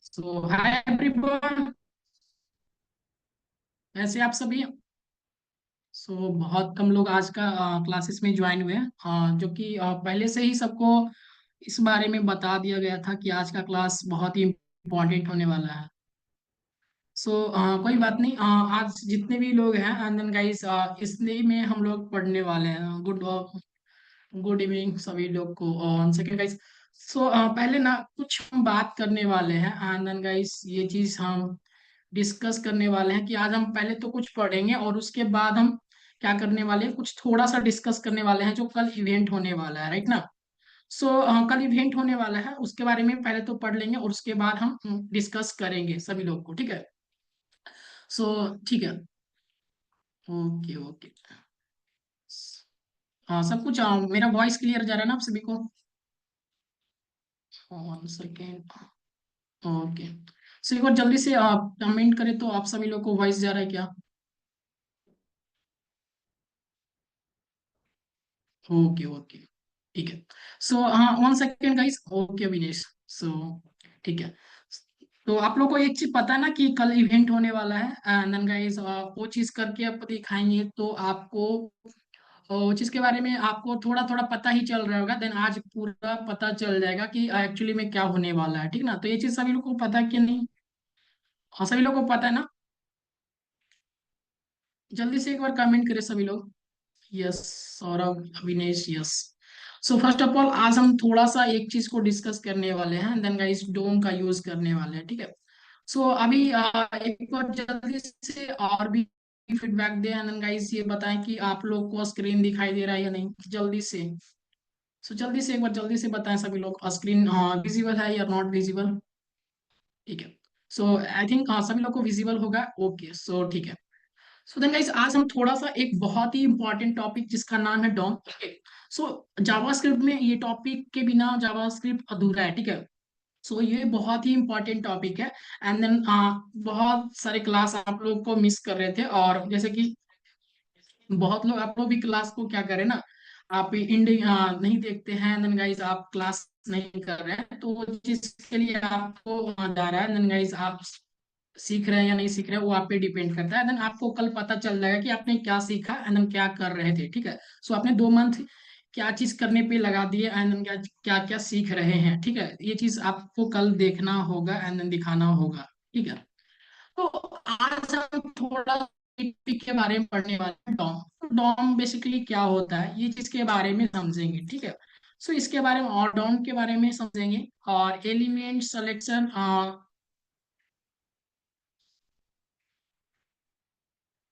सो hi everyone. ऐसे आप सभी। बहुत कम लोग आज का क्लासेस में ज्वाइन हुए हैं, जो कि पहले से ही सबको इस बारे में बता दिया गया था कि आज का क्लास बहुत ही इम्पोर्टेंट होने वाला है। कोई बात नहीं। आज जितने भी लोग हैं एंड देन गाइस, इसलिए में हम लोग पढ़ने वाले हैं। गुड इवनिंग सभी लोग को। ऑन सेकेंड गाइस, पहले ना कुछ हम बात करने वाले हैं एंड देन गाइस ये चीज हम डिस्कस करने वाले हैं कि आज हम पहले तो कुछ पढ़ेंगे और उसके बाद हम क्या करने वाले हैं, कुछ थोड़ा सा डिस्कस करने वाले हैं जो कल इवेंट होने वाला है, राइट ना। कल इवेंट होने वाला है, उसके बारे में पहले तो पढ़ लेंगे और उसके बाद हम डिस्कस करेंगे सभी लोग को, ठीक है। सो ठीक है। Okay okay. हाँ सब कुछ, मेरा वॉइस क्लियर जा रहा है ना आप सभी को। One second. ओके। एक बार जल्दी से आप कमेंट करें तो आप सभी लोग को वॉइस जा रहा है क्या। Okay okay. ठीक है। हाँ one second guys. Okay Avinesh. ठीक है। तो आप लोग को एक चीज पता है ना कि कल इवेंट होने वाला है एंड देन गाइस वो चीज करके आप दिखाएंगे तो आपको वो चीज के बारे में आपको थोड़ा थोड़ा पता ही चल रहा होगा। देन आज पूरा पता चल जाएगा कि एक्चुअली में क्या होने वाला है, ठीक ना। तो ये चीज सभी लोग को पता है कि नहीं। हाँ सभी लोग को पता है ना। जल्दी से एक बार कमेंट करें सभी लोग। Yes. Saurabh Avinesh yes. First of all आज हम थोड़ा सा एक चीज को डिस्कस करने वाले हैं देन गाइस डोम का यूज करने वाले हैं, ठीक है। अभी एक बार जल्दी से और भी फीडबैक दें एंड देन गाइस ये बताएं कि आप लोग को स्क्रीन दिखाई दे रहा है या नहीं, जल्दी से। जल्दी से एक बार जल्दी से बताएं सभी लोग, स्क्रीन विजिबल है या नॉट विजिबल। ठीक है। आई थिंक सभी लोग को विजिबल होगा। ओके ठीक है। देन गाइस आज हम थोड़ा सा एक बहुत ही इंपॉर्टेंट टॉपिक जिसका नाम है डॉम, ठीक है। जावास्क्रिप्ट में ये टॉपिक के बिना जावास्क्रिप्ट अधूरा है, ठीक है। ये बहुत ही इंपॉर्टेंट टॉपिक है एंड देन बहुत सारे क्लास आप लोग को मिस कर रहे थे और जैसे कि बहुत लोग आप लोग भी क्लास को क्या करें ना, आप इंडिया नहीं देखते हैं देन गाइस आप क्लास नहीं कर रहे हैं, तो वो जिसके लिए आपको जा रहा है देन गाइस आप सीख रहे हैं या नहीं सीख रहे हैं वो आप पे डिपेंड करता है। देन आपको कल पता चल जाएगा कि आपने क्या सीखा एंड देन क्या कर रहे थे, ठीक है। आपने 2 मंथ क्या चीज करने पे लगा दिए एंड देन क्या क्या क्या सीख रहे हैं, ठीक है। ये चीज आपको कल देखना होगा एंड देन दिखाना होगा, ठीक है। तो आज हम थोड़ा टॉपिक के बारे में पढ़ने वाले हैं, डॉम। डॉम बेसिकली क्या होता है ये चीज के बारे में समझेंगे, ठीक है। इसके बारे में और डॉम के बारे में समझेंगे और element selection,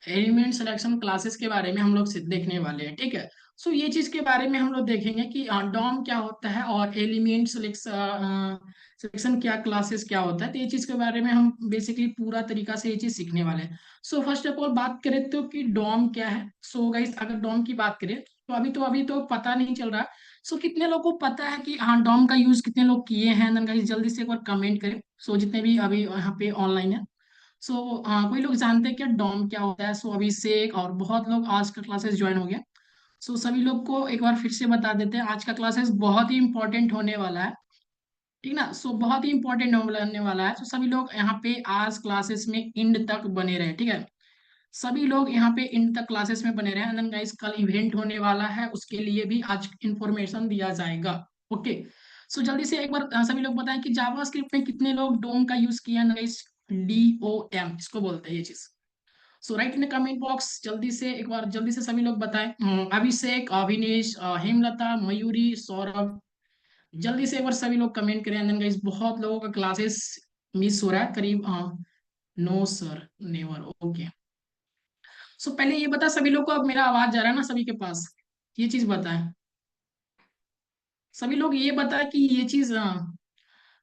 element selection classes के बारे में हम लोग देखने वाले हैं, ठीक है। ये चीज के बारे में हम लोग देखेंगे कि डॉम क्या होता है और एलिमेंट सिलेक्शन क्या क्लासेस क्या होता है, तो ये चीज के बारे में हम बेसिकली पूरा तरीका से ये चीज सीखने वाले हैं। फर्स्ट ऑफ ऑल बात करें तो कि डॉम क्या है। गाइस अगर डॉम की बात करें तो अभी तो पता नहीं चल रहा। कितने लोगों को पता है कि हाँ डॉम का यूज कितने लोग किए हैं, देन गाइस जल्दी से एक बार कमेंट करें। जितने भी अभी यहाँ पे ऑनलाइन है। कोई लोग जानते हैं क्या डॉम क्या होता है। अभिषेक और बहुत लोग आज का क्लासेस ज्वाइन हो गया। सभी लोग को एक बार फिर से बता देते हैं आज का क्लासेस बहुत ही इंपॉर्टेंट होने वाला है, ठीक ना। बहुत ही इंपॉर्टेंट होने वाला है। सभी लोग यहाँ पे आज क्लासेस में इंड तक बने रहे, ठीक है। सभी लोग यहाँ पे इंड तक क्लासेस में बने रहे एंड देन गाइस कल इवेंट होने वाला है उसके लिए भी आज इंफॉर्मेशन दिया जाएगा। ओके। जल्दी से एक बार सभी लोग बताएं कि जावास्क्रिप्ट में कितने लोग डोम का यूज किया गाइस। DOM इसको बोलते हैं ये चीज। राइट इन कमेंट बॉक्स जल्दी से एक बार जल्दी से सभी लोग बताएं। अभिषेक अविनेश हेमलता मयूरी सौरभ, जल्दी से एक बार सभी लोग कमेंट करें एंड देन गाइस बहुत लोगों का क्लासेस मिस हो रहा है करीब। No sir never. ओके। पहले ये बता सभी लोग को अब मेरा आवाज जा रहा है ना सभी के पास, ये चीज बताएं। सभी लोग ये बताएं कि ये चीज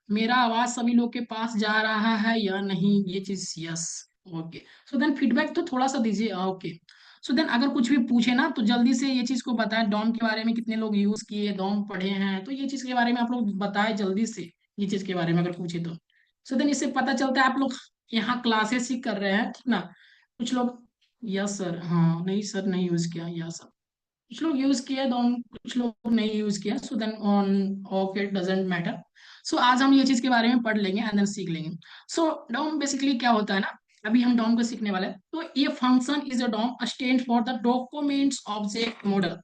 मेरा आवाज सभी लोग के पास जा रहा है या नहीं, ये चीज यस। ओके। देन फीडबैक तो थोड़ा सा दीजिए। ओके। देन अगर कुछ भी पूछे ना तो जल्दी से ये चीज को बताएं, डॉम के बारे में कितने लोग यूज किए डॉम पढ़े हैं, तो ये चीज के बारे में आप लोग बताएं जल्दी से। ये चीज के बारे में अगर पूछे तो देन इससे पता चलता है आप लोग यहाँ क्लासेस ही कर रहे हैं, ठीक ना। कुछ लोग यस सर, हाँ नहीं सर नहीं यूज किया, यस सर कुछ लोग यूज किया, कुछ लोग नहीं यूज किया। Then on okay doesn't matter. So आज हम ये चीज के बारे में पढ़ लेंगे एंड देन सीख लेंगे। सो डॉम बेसिकली क्या होता है ना, अभी हम डॉम को सीखने वाले हैं। तो ये function is a DOM stand for the documents object model.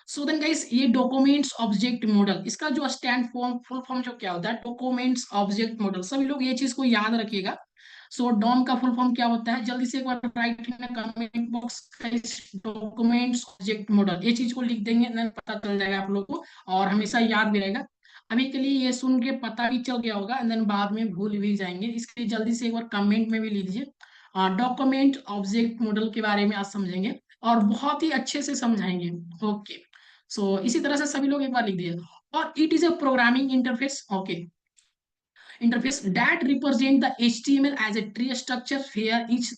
So then guys, ये डॉक्यूमेंट्स ऑब्जेक्ट मॉडल, इसका जो स्टैंड फॉर्म फुल फॉर्म जो क्या होता है, डॉक्यूमेंट्स ऑब्जेक्ट मॉडल। सभी लोग ये चीज को याद रखिएगा। सो डॉम का फुल फॉर्म क्या होता है, जल्दी से एक बार write in comment box, documents object model, ये चीज को लिख देंगे then पता चल जाएगा आप लोग को और हमेशा याद भी रहेगा। अभी के लिए ये सुन के पता भी चल गया होगा एंड देन बाद में भूल भी जाएंगे, इसके लिए जल्दी से एक बार कमेंट में भी लिख दीजिए। डॉक्यूमेंट ऑब्जेक्ट मॉडल के बारे में आज समझेंगे और बहुत ही अच्छे से समझाएंगे। ओके, सो इसी तरह से सभी लोग एक बार लिख दिए। और it is a programming interface, okay, interface that represent the HTML as a tree structure where each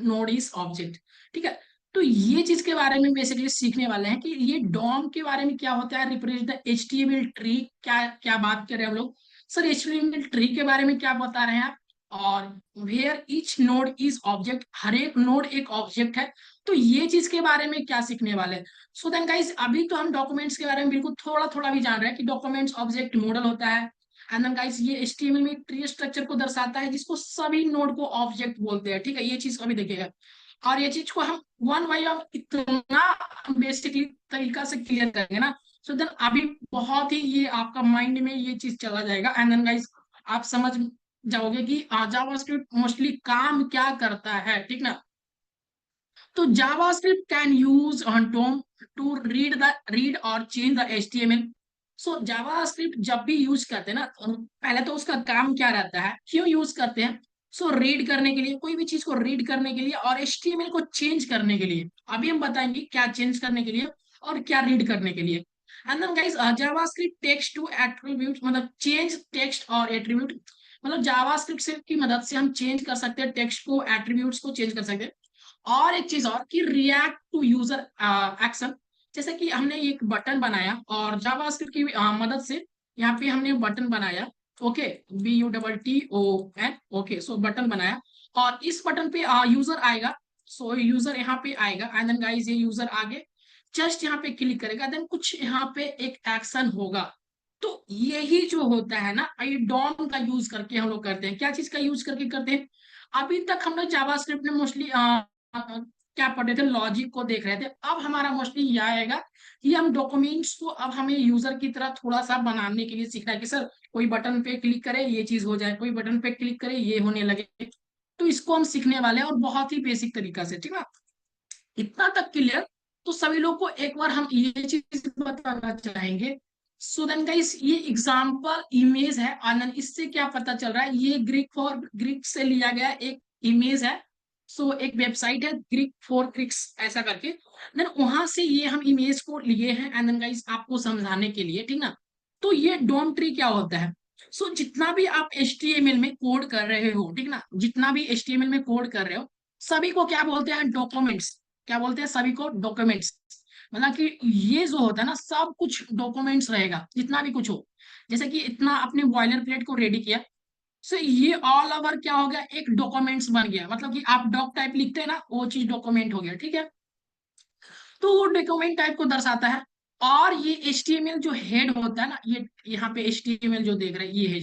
node is object। ठीक है, तो ये चीज के बारे में बेसिकली सीखने वाले हैं कि ये डॉम के बारे में क्या होता है, रिप्रेजेंट द HTML ट्री। क्या क्या बात कर रहे हैं हम लोग सर, HTML ट्री के बारे में क्या बता रहे हैं आप। और where each node is object, हर एक नोड एक ऑब्जेक्ट है। तो ये चीज के बारे में क्या सीखने वाले हैं। सो देन गाइस, अभी तो हम डॉक्यूमेंट्स के बारे में बिल्कुल थोड़ा थोड़ा भी जान रहे हैं कि डॉक्यूमेंट्स ऑब्जेक्ट मॉडल होता है। एंड देन गाइस, ये HTML में ट्री स्ट्रक्चर को दर्शाता है जिसको सभी नोड को ऑब्जेक्ट बोलते हैं। ठीक है, ये चीज अभी देखिएगा और ये चीज को हम वन बाय वन इतना बेसिकली तरीका से क्लियर करेंगे ना, सो देन अभी बहुत ही ये आपका माइंड में ये चीज चला जाएगा एंड देन गाइस आप समझ जाओगे कि जावास्क्रिप्ट मोस्टली काम क्या करता है। ठीक ना, तो JavaScript can use on DOM to read और change the HTML। So JavaScript जब भी यूज करते हैं ना, तो पहले तो उसका काम क्या रहता है, क्यों यूज करते हैं। सो रीड करने के लिए, कोई भी चीज को रीड करने के लिए और HTML को चेंज करने के लिए। अभी हम बताएंगे क्या चेंज करने के लिए और क्या रीड करने के लिए। And then guys, JavaScript text to attribute, मतलब चेंज टेक्स्ट और एट्रीब्यूट, मतलब जावास्क्रिप्ट से की मदद से हम चेंज कर सकते हैं टेक्स्ट को, एट्रीब्यूट्स को चेंज कर सकते हैं। और एक चीज और कि रिएक्ट टू यूजर एक्शन, जैसे कि हमने एक बटन बनाया और जावास्क्रिप्ट की मदद से यहाँ पे हमने बटन बनाया। ओके, BUTTON, ओके, सो बटन बनाया और इस बटन पे यूजर आएगा। सो यूजर यहाँ पे आएगा एंड देन गाइस, ये यूजर आगे जस्ट यहाँ पे क्लिक करेगा, देन कुछ यहाँ पे एक एक्शन होगा। तो यही जो होता है ना, ये डॉम का यूज करके हम लोग करते हैं। क्या चीज का यूज करके करते हैं, अभी तक हम लोग जावास्क्रिप्ट में मोस्टली क्या पढ़ रहे थे, लॉजिक को देख रहे थे। अब हमारा मोस्टली यह आएगा कि हम डॉक्यूमेंट्स को अब हमें यूजर की तरह थोड़ा सा बनाने के लिए सीखना है कि सर कोई बटन पे क्लिक करे ये चीज हो जाए, कोई बटन पे क्लिक करे ये होने लगे। तो इसको हम सीखने वाले हैं और बहुत ही बेसिक तरीका से। ठीक है, इतना तक क्लियर। तो सभी लोग को एक बार हम ये चीज बताना चाहेंगे। सो देन गाइस, ये एग्जांपल इमेज है आनंद, इससे क्या पता चल रहा है, ये ग्रीक से लिया गया एक इमेज है। सो एक वेबसाइट है ग्रीक फॉर ग्रीक्स ऐसा करके, देन वहां से ये हम इमेज को लिए हैं एंड देन गाइस आपको समझाने के लिए। ठीक ना, तो ये डोम ट्री क्या होता है। सो जितना भी आप HTML में कोड कर रहे हो, ठीक ना, जितना भी HTML में कोड कर रहे हो, सभी को क्या बोलते हैं, डॉक्यूमेंट्स। क्या बोलते हैं सभी को, डॉक्यूमेंट्स। मतलब कि ये जो होता है ना, सब कुछ डॉक्यूमेंट्स रहेगा जितना भी कुछ हो। जैसे कि इतना अपने बॉयलर प्लेट को रेडी किया, सो ये ऑल ओवर क्या हो गया, एक डॉक्यूमेंट्स बन गया। मतलब कि आप डॉक टाइप लिखते हैं ना, वो चीज डॉक्यूमेंट हो गया। ठीक है, तो वो डॉक्यूमेंट टाइप को दर्शाता है। और ये HTML जो हेड होता है ना, ये यहाँ पे HTML जो देख रहे हैं, ये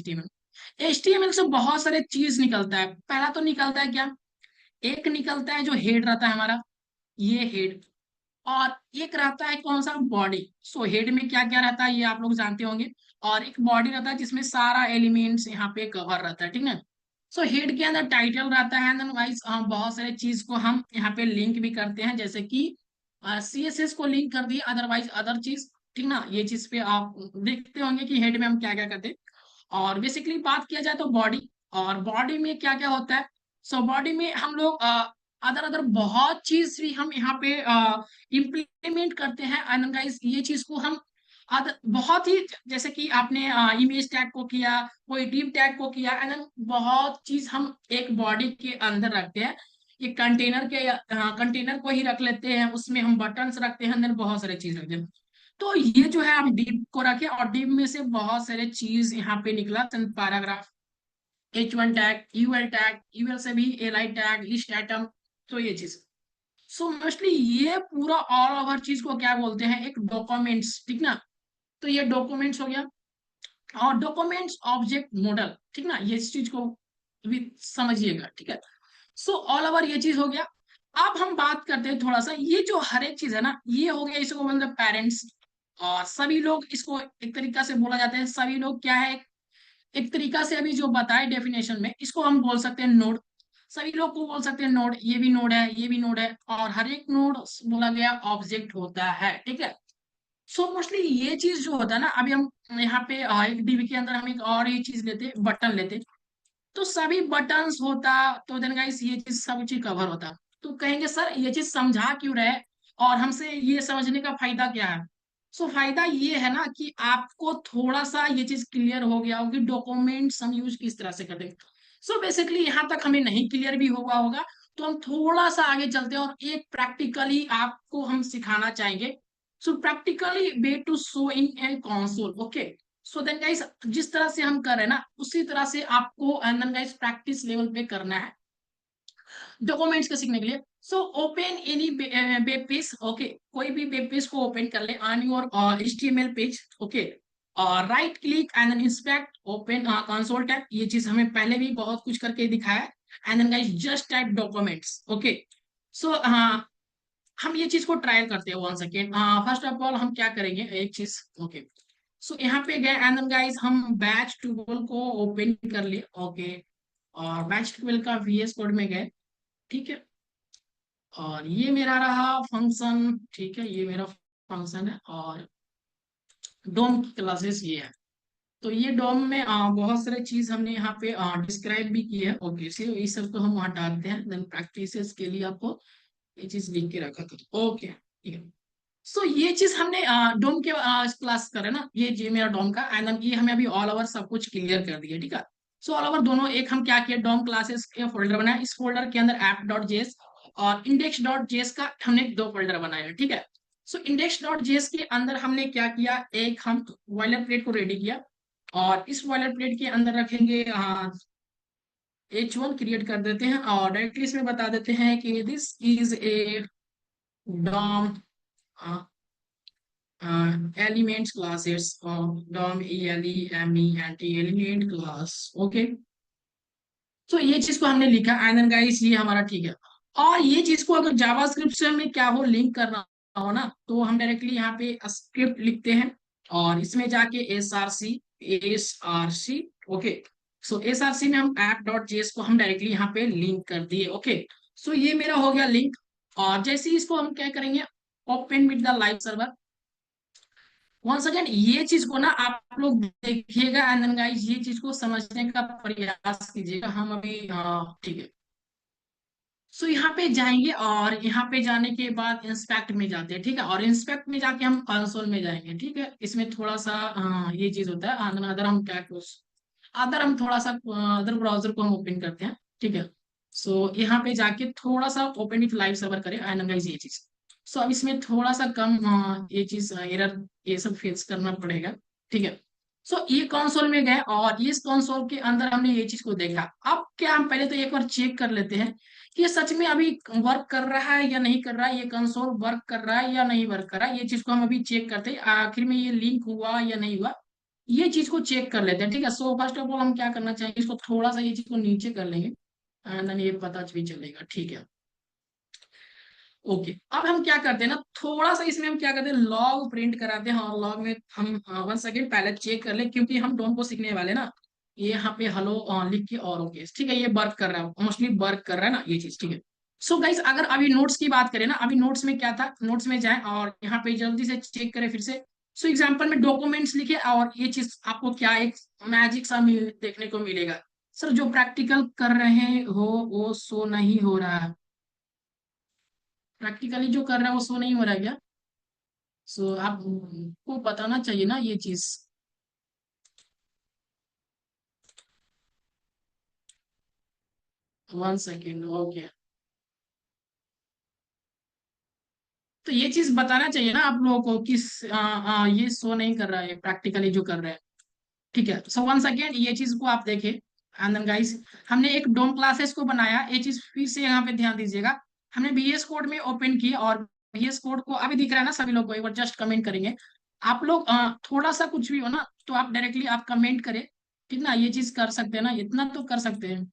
HTML से बहुत सारे चीज निकलता है। पहला तो निकलता है क्या, एक निकलता है जो हेड रहता है हमारा, ये हेड। और एक रहता है कौन सा, बॉडी। सो हेड में क्या क्या रहता है ये आप लोग जानते होंगे। और एक बॉडी रहता है जिसमें सारा एलिमेंट्स यहाँ पे कवर रहता है। ठीक है, सो हेड के अंदर टाइटल रहता है, देन वाइज बहुत सारे चीज को हम यहाँ पे लिंक भी करते हैं, जैसे कि CSS को लिंक कर दिए, अदरवाइज अदर चीज। ठीक ना, ये चीज पे आप देखते होंगे कि हेड में हम क्या क्या करते हैं। और बेसिकली बात किया जाए तो बॉडी, और बॉडी में क्या क्या होता है। सो बॉडी में हम लोग अदर अदर बहुत चीज भी हम यहाँ पे इम्प्लीमेंट करते हैं एंड गाइस, ये चीज को हम बहुत ही, जैसे कि आपने इमेज टैग को किया, कोई डिव टैग को किया एंड बहुत चीज हम एक बॉडी के अंदर रखते हैं। ये कंटेनर को ही रख लेते हैं, उसमें हम बटन्स रखते हैं, देन बहुत सारे चीज रखते हैं। तो ये जो है हम डिव को रखे और डिव में से बहुत सारे चीज यहाँ पे निकला, चंद paragraph, H1 tag, UL tag, UL से भी LI टैग, लिस्ट आइटम। तो ये चीज, सो मोस्टली ये पूरा ऑल ओवर चीज को क्या बोलते हैं, एक डॉक्यूमेंट्स। ठीक ना, तो ये डॉक्यूमेंट्स हो गया। और डॉक्यूमेंट्स ऑब्जेक्ट मॉडल, ठीक ना, ये इस चीज को भी समझिएगा, ठीक है। सो ऑल ओवर ये चीज हो गया। अब हम बात करते हैं थोड़ा सा, ये जो हर एक चीज है ना, ये हो गया इसको मतलब पेरेंट्स, और सभी लोग इसको एक तरीका से बोला जाता है, सभी लोग क्या है, एक तरीका से अभी जो बताए डेफिनेशन में, इसको हम बोल सकते हैं नोड। सभी लोग को बोल सकते हैं नोड, ये भी नोड है, ये भी नोड है, और हर एक नोड बोला गया ऑब्जेक्ट होता है, ठीक है। सो मोस्टली ये चीज जो होता है ना, अभी हम यहाँ पे एक डीबी के अंदर हम एक और ये चीज लेते, बटन लेते, तो सभी बटन्स होता, तो देन गाइस ये चीज सब चीज कवर होता। तो कहेंगे सर ये चीज समझा क्यों रहे, और हमसे ये समझने का फायदा क्या है। सो फायदा ये है ना कि आपको थोड़ा सा ये चीज क्लियर हो गया होगी डॉक्यूमेंट्स हम यूज किस तरह से करते हैं। सो बेसिकली यहाँ तक हमें नहीं क्लियर भी हुआ होगा, तो हम थोड़ा सा आगे चलते हैं और एक प्रैक्टिकली आपको हम सिखाना चाहेंगे। So practically way to show in a console, okay. So then guys जिस तरह से हम कर रहे हैं ना, उसी तरह से आपको and then guys practice level पे करना है डॉक्यूमेंट्स के सीखने के लिए। So open any web page, okay, कोई भी वेब पेज को ओपन कर ले on your HTML page, okay, और right click and then inspect open console tab, ये चीज हमें पहले भी बहुत कुछ करके दिखाया है। And then guys just type documents, okay. So हम ये चीज को ट्रायल करते हैं 1 सेकेंड। फर्स्ट ऑफ ऑल हम क्या करेंगे एक चीज, ओके। सो यहाँ पे गए एंड देन गाइस हम बैच 12 को ओपन कर लिए, ओके, और बैच 12 का वीएस कोड में गए, ठीक है। और ये मेरा रहा फंक्शन, ठीक है, ये मेरा फंक्शन है, और डोम की क्लासेस ये है। तो ये डोम में बहुत सारे चीज हमने यहाँ पे डिस्क्राइब भी की है, ओके से इस सब को हम हटाते हैं, देन प्रैक्टिसेस के लिए आपको ये चीज लिख के रखा था, ओके, ठीक है। सो ये चीज हमने डोम के क्लास करे ना, ये मेरा डोम का एंड ये हमें अभी ऑल ओवर सब कुछ क्लियर कर दिया, ठीक है। सो ऑल ओवर दोनों, एक हम क्या किया, डोम क्लासेस के फोल्डर बनाया, इस फोल्डर के अंदर ऐप डॉट जेएस और इंडेक्स डॉट जेएस का हमने दो फोल्डर बनाया, ठीक है। सो इंडेक्स डॉट जेएस के अंदर हमने क्या किया, एक हम बॉयलर प्लेट को रेडी किया, और इस बॉयलर प्लेट के अंदर रखेंगे H1 क्रिएट कर देते हैं, और डायरेक्टली इसमें बता देते हैं कि this is a DOM elements classes of DOM element element class, okay. तो ये चीज को हमने लिखा एंड देन गाइस ये हमारा ठीक है। और ये चीज को अगर जावास्क्रिप्ट से हमें क्या हो लिंक करना हो ना, तो हम डायरेक्टली यहाँ पे स्क्रिप्ट लिखते हैं, और इसमें जाके एस आर सी, ओके। सो एस आर सी में हम ऐप डॉट जेएस को हम डायरेक्टली यहाँ पे लिंक कर दिए, ओके। सो ये मेरा हो गया लिंक। और जैसे ही इसको हम क्या करेंगे, open with the live server, one second, ये चीज को ना आप लोग देखिएगा एंड देन गाइस ये चीज को समझने का प्रयास कीजिएगा। हम अभी ठीक है। सो यहाँ पे जाएंगे, और यहाँ पे जाने के बाद इंस्पेक्ट में जाते हैं, ठीक है, और इंस्पेक्ट में जाके हम कंसोल में जाएंगे, ठीक है। इसमें थोड़ा सा ये चीज होता है, अदर हम क्या अदर हम थोड़ा सा अदर ब्राउजर को हम ओपन करते हैं, ठीक है। सो यहाँ पे जाके थोड़ा सा ओपन विथ लाइव सर्वर करें एंड गाइस ये चीज। सो अब इसमें थोड़ा सा कम ये चीज एरर ये सब फेस करना पड़ेगा, ठीक है। सो ये कंसोल में गए, और इस कंसोल के अंदर हमने ये चीज को देखा। अब क्या हम पहले तो एक बार चेक कर लेते हैं कि ये सच में अभी वर्क कर रहा है या नहीं कर रहा है, ये कंसोल वर्क कर रहा है या नहीं वर्क कर रहा है, ये चीज को हम अभी चेक करते हैं, आखिर में ये लिंक हुआ या नहीं हुआ, ये चीज को चेक कर लेते हैं, ठीक है। सो फर्स्ट ऑफ ऑल हम क्या करना चाहेंगे, इसको थोड़ा सा ये चीज को नीचे कर लेंगे एंड देन ये पता भी चलेगा, ठीक है, ओके। अब हम क्या करते हैं ना, थोड़ा सा इसमें हम क्या करते हैं, लॉग प्रिंट कराते हैं, और लॉग में हम 1 सेकेंड पहले चेक कर ले, क्योंकि हम डोम को सीखने वाले ना, ये यहाँ पे हेलो लिख के और ओके, ठीक है, ये वर्क कर रहा है, मोस्टली वर्क कर रहा है ना ये चीज, ठीक है। सो गाइस अगर अभी नोट्स की बात करें ना, अभी नोट्स में क्या था, नोट्स में जाए और यहाँ पे जल्दी से चेक करें फिर से। सो एग्जाम्पल में डॉक्यूमेंट्स लिखे, और ये चीज आपको क्या एक मैजिक सा देखने को मिलेगा, सर जो प्रैक्टिकल कर रहे हो वो शो नहीं हो रहा है, प्रैक्टिकली जो कर रहा है वो शो नहीं हो रहा है क्या। सो आपको बताना चाहिए ना ये चीज। 1 सेकेंड, ओके। तो ये चीज बताना चाहिए ना आप लोगों को, किस ये शो नहीं कर रहा है प्रैक्टिकली जो कर रहा है, ठीक है। सो 1 सेकेंड ये चीज को आप देखें एंड देन गाइस हमने एक डोम क्लासेस को बनाया, ये चीज फिर से यहाँ पे ध्यान दीजिएगा। हमने बीएस कोड में ओपन किया, और बीएस कोड को अभी दिख रहा है ना सभी लोग को, एक बार जस्ट कमेंट करेंगे। आप लोग थोड़ा सा कुछ भी हो ना तो आप डायरेक्टली आप कमेंट करें, ठीक ना, ये चीज कर सकते हैं ना, इतना तो कर सकते हैं।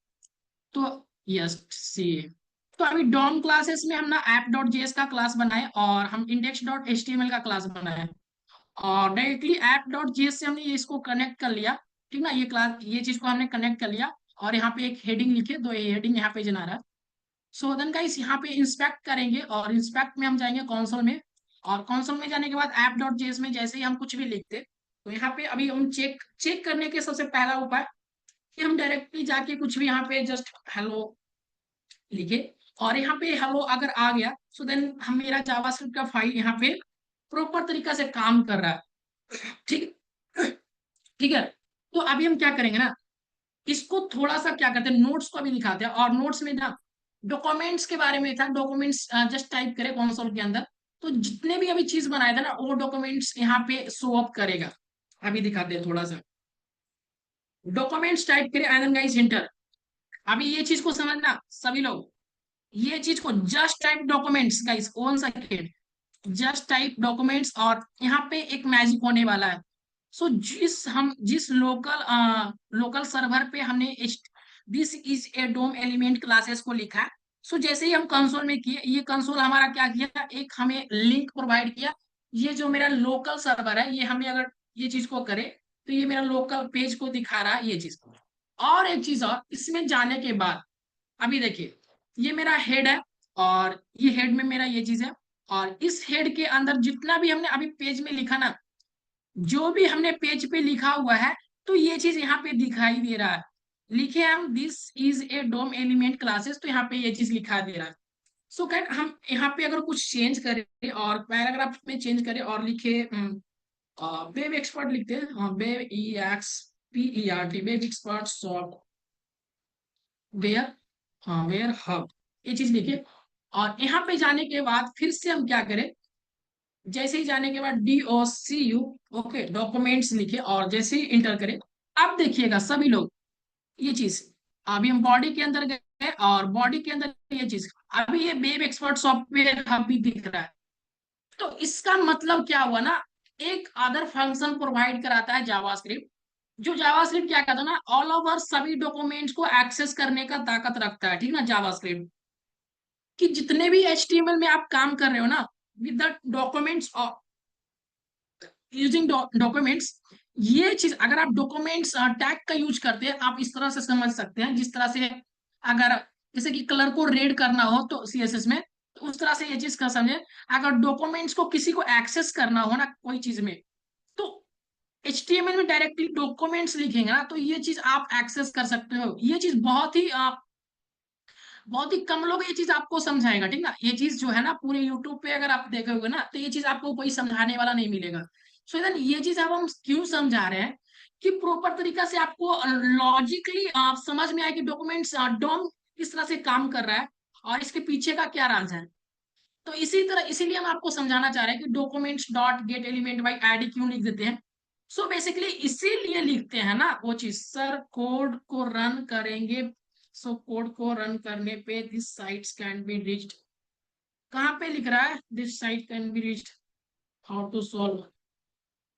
तो यस सी, तो अभी डॉम क्लासेस में हम ना ऐप डॉट जेएस का क्लास बनाए और हम इंडेक्स डॉट एचटीएमएल का क्लास बनाए, और डायरेक्टली ऐप डॉट जीएस से हमने ये इसको कनेक्ट कर लिया, ठीक ना, ये क्लास ये चीज को हमने कनेक्ट कर लिया। और यहाँ पे एक हेडिंग लिखे, दो हेडिंग यहाँ पे जना रहा है। सो देन गाइस यहाँ पे इंस्पेक्ट करेंगे और इंस्पेक्ट में हम जाएंगे कंसोल में, और कंसोल में जाने के बाद ऐप डॉट जेएस में जैसे ही हम कुछ भी लिखते, तो यहाँ पे अभी हम चेक चेक करने के सबसे पहला उपाय कि हम डायरेक्टली जाके कुछ भी यहाँ पे जस्ट हेलो लिखे, और यहाँ पे हेलो अगर आ गया सो देन हम मेरा जावास्क्रिप्ट का फाइल यहाँ पे प्रॉपर तरीका से काम कर रहा है, ठीक, ठीक है। तो अभी हम क्या करेंगे ना, इसको थोड़ा सा क्या करते हैं, नोट्स को अभी दिखाते हैं, और नोट्स में ना डॉक्यूमेंट्स के बारे में था, डॉक्यूमेंट्स जस्ट टाइप करें कंसोल के अंदर, तो जितने भी अभी चीज बनाए थे ना वो डॉक्यूमेंट्स यहाँ पे शो अप करेगा। अभी दिखाते हैं थोड़ा सा, डॉक्यूमेंट्स टाइप करें एंड देन गाइस एंटर। अभी ये चीज को समझना सभी लोग, ये चीज को just type documents guys, one second, just type documents, और यहाँ पे एक मैजिक होने वाला है। सो जिस लोकल लोकल सर्वर पे हमने this is a DOM element classes को लिखा है, सो जैसे ही हम कंसोल में किए, ये कंसोल हमारा क्या किया, एक हमें लिंक प्रोवाइड किया, ये जो मेरा लोकल सर्वर है, ये हमें अगर ये चीज को करे तो ये मेरा लोकल पेज को दिखा रहा है ये चीज। और एक चीज और, इसमें जाने के बाद अभी देखिए, ये मेरा हेड है, और ये हेड में मेरा ये चीज है, और इस हेड के अंदर जितना भी हमने अभी पेज में लिखा ना, जो भी हमने पेज पे लिखा हुआ है, तो ये चीज यहाँ पे दिखाई दे रहा है। लिखे हम this is a DOM element classes, तो यहाँ पे ये चीज लिखा दे रहा है। सो कैट हम यहाँ पे अगर कुछ चेंज करें और पैराग्राफ में चेंज करें और लिखे वेब एक्सपर्ट लिखते हैं, web E X P E R T, web expert software, हाँ वेयर हब, ये चीज लिखे। और यहाँ पे जाने के बाद फिर से हम क्या करें, जैसे ही जाने के बाद D O C U, okay, documents लिखे और जैसे ही इंटर करें, अब देखिएगा सभी लोग ये चीज, अभी हम बॉडी के अंदर गए और बॉडी के अंदर ये चीज, अभी ये वेब एक्सपर्ट सॉफ्टवेयर हब भी दिख रहा है। तो इसका मतलब क्या हुआ ना, एक अदर फंक्शन प्रोवाइड कराता है जावास्क्रिप्ट, जो जावास्क्रिप्ट क्या करता है ना, ऑल ओवर सभी डॉक्यूमेंट्स को एक्सेस करने का ताकत रखता है, ठीक ना, जावास्क्रिप्ट, कि जितने भी एचटीएमएल में आप काम कर रहे हो ना with the documents, using documents, ये चीज अगर आप डॉक्यूमेंट्स टैग का यूज करते हैं, आप इस तरह से समझ सकते हैं, जिस तरह से अगर जैसे कि कलर को रेड करना हो तो सीएसएस में, तो उस तरह से ये चीज का समझे, अगर डॉक्यूमेंट्स को किसी को एक्सेस करना हो ना कोई चीज में, तो एचटीएमएल में डायरेक्टली डॉक्यूमेंट्स लिखेंगे ना, तो ये चीज आप एक्सेस कर सकते हो। ये चीज बहुत ही कम लोग ये चीज आपको समझाएगा, ठीक ना, ये चीज जो है ना पूरे यूट्यूब पे अगर आप देखोगे ना तो ये चीज आपको कोई समझाने वाला नहीं मिलेगा। सो देन ये चीज अब हम क्यों समझा रहे हैं, कि प्रॉपर तरीका से आपको लॉजिकली आप समझ में आए कि डॉक्यूमेंट्स डोम किस तरह से काम कर रहा है और इसके पीछे का क्या राज है। तो इसी तरह इसीलिए हम आपको समझाना चाह रहे हैं कि documents dot gate element by ID क्यों लिख देते हैं। सो बेसिकली इसीलिए लिखते हैं ना वो चीज, सर कोड को रन करेंगे, सो कोड को रन करने पे this sites can be reached, कहाँ पे लिख रहा है, this site can be reached, how to solve.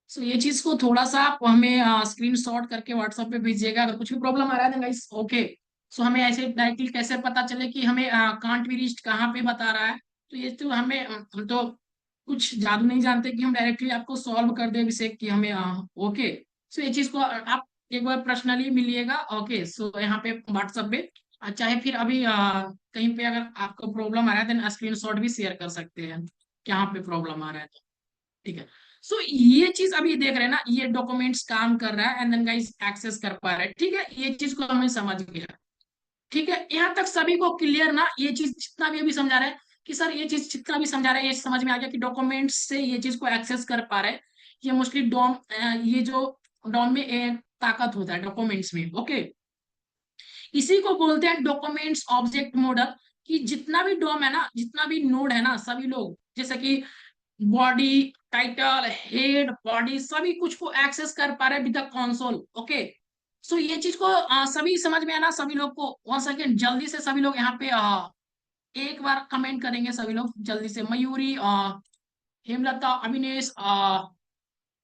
So ये चीज को थोड़ा सा आप हमें स्क्रीन शॉट करके व्हाट्सएप पे भेजिएगा, अगर कुछ भी प्रॉब्लम आ रहा है गाइस, ओके। सो हमें ऐसे डायरेक्टली कैसे पता चले कि हमें कांट बी रीच्ड कहाँ पे बता रहा है, तो ये तो हमें हम तो कुछ जादू नहीं जानते कि हम डायरेक्टली आपको सॉल्व कर दे विषय कि हमें ओके। सो ये चीज को आप एक बार पर्सनली मिलिएगा, ओके, सो यहाँ पे व्हाट्सएप पे, चाहे फिर अभी कहीं पे अगर आपको प्रॉब्लम आ रहा है देन स्क्रीन शॉट भी शेयर कर सकते हैं कहाँ पे प्रॉब्लम आ रहा है, ठीक है। सो ये चीज अभी देख रहे हैं ना, ये डॉक्यूमेंट्स काम कर रहा है एंड देन गाइस एक्सेस कर पा रहा है, ठीक है, ये चीज को हमें समझ गया, ठीक है, यहाँ तक सभी को क्लियर ना, ये चीज जितना भी अभी समझा रहे हैं कि सर ये चीज जितना भी समझा रहे हैं ये समझ में आ गया कि डॉक्यूमेंट्स से ये चीज को एक्सेस कर पा रहे हैं। ये मोस्टली डॉम ये जो डॉम में ताकत होता है डॉक्यूमेंट्स में, ओके, इसी को बोलते हैं डॉक्यूमेंट्स ऑब्जेक्ट मॉडल, कि जितना भी डॉम है ना, जितना भी नोड है ना, सभी लोग जैसे कि बॉडी, टाइटल, हेड, बॉडी, सभी कुछ को एक्सेस कर पा रहे हैं विद द कंसोल, ओके। सो ये चीज को सभी समझ में आना, सभी लोग को वन सेकेंड जल्दी से सभी लोग यहाँ पे एक बार कमेंट करेंगे सभी लोग जल्दी से, मयूरी, हेमलता, अविनेश,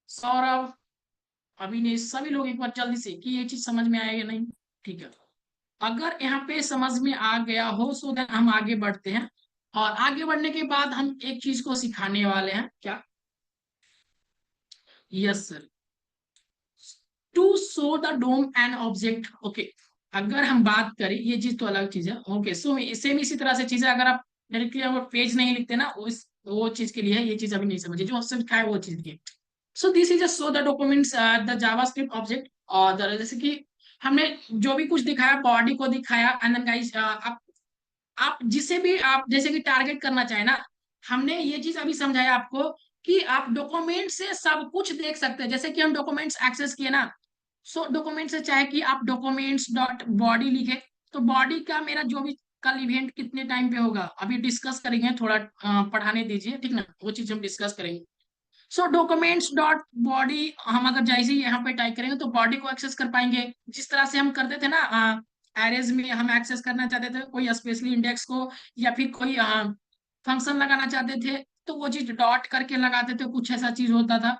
सौरभ, अविनेश, सभी लोग एक बार जल्दी से कि ये चीज समझ में आया या नहीं। ठीक है, अगर यहाँ पे समझ में आ गया हो सो देन हम आगे बढ़ते हैं। और आगे बढ़ने के बाद हम एक चीज को सिखाने वाले हैं, क्या? Yes sir, to show the DOM and object. Okay, अगर हम बात करें, ये चीज तो अलग चीज है। ओके, सो सेम इसी तरह से चीज है, अगर आप डायरेक्टली अगर पेज नहीं लिखते ना, वो चीज के लिए है, ये चीज अभी नहीं समझे, जो हमसे लिखा है वो चीज की। So this is show the documents the JavaScript object. और जैसे कि हमने जो भी कुछ दिखाया, बॉडी को दिखाया, एंड देन गाइस आप जिसे भी आप जैसे कि टारगेट करना चाहे ना, हमने ये चीज अभी समझाया आपको कि आप डॉक्यूमेंट से सब कुछ देख सकते हैं। जैसे कि हम डॉक्यूमेंट्स एक्सेस किए ना, सो डॉक्यूमेंट से चाहे कि आप डॉक्यूमेंट्स डॉट बॉडी लिखे, तो बॉडी का मेरा जो भी कल इवेंट कितने टाइम पे होगा अभी डिस्कस करेंगे, थोड़ा पढ़ाने दीजिए, ठीक ना, वो चीज हम डिस्कस करेंगे। सो डॉक्यूमेंट्स डॉट बॉडी, हम अगर जैसे ही यहाँ पे टाइप करेंगे तो बॉडी को एक्सेस कर पाएंगे, जिस तरह से हम करते थे ना, एरेज में हम एक्सेस करना चाहते थे कोई स्पेशली इंडेक्स को, या फिर कोई फंक्शन लगाना चाहते थे, तो वो चीज डॉट करके लगाते थे, कुछ ऐसा चीज होता था।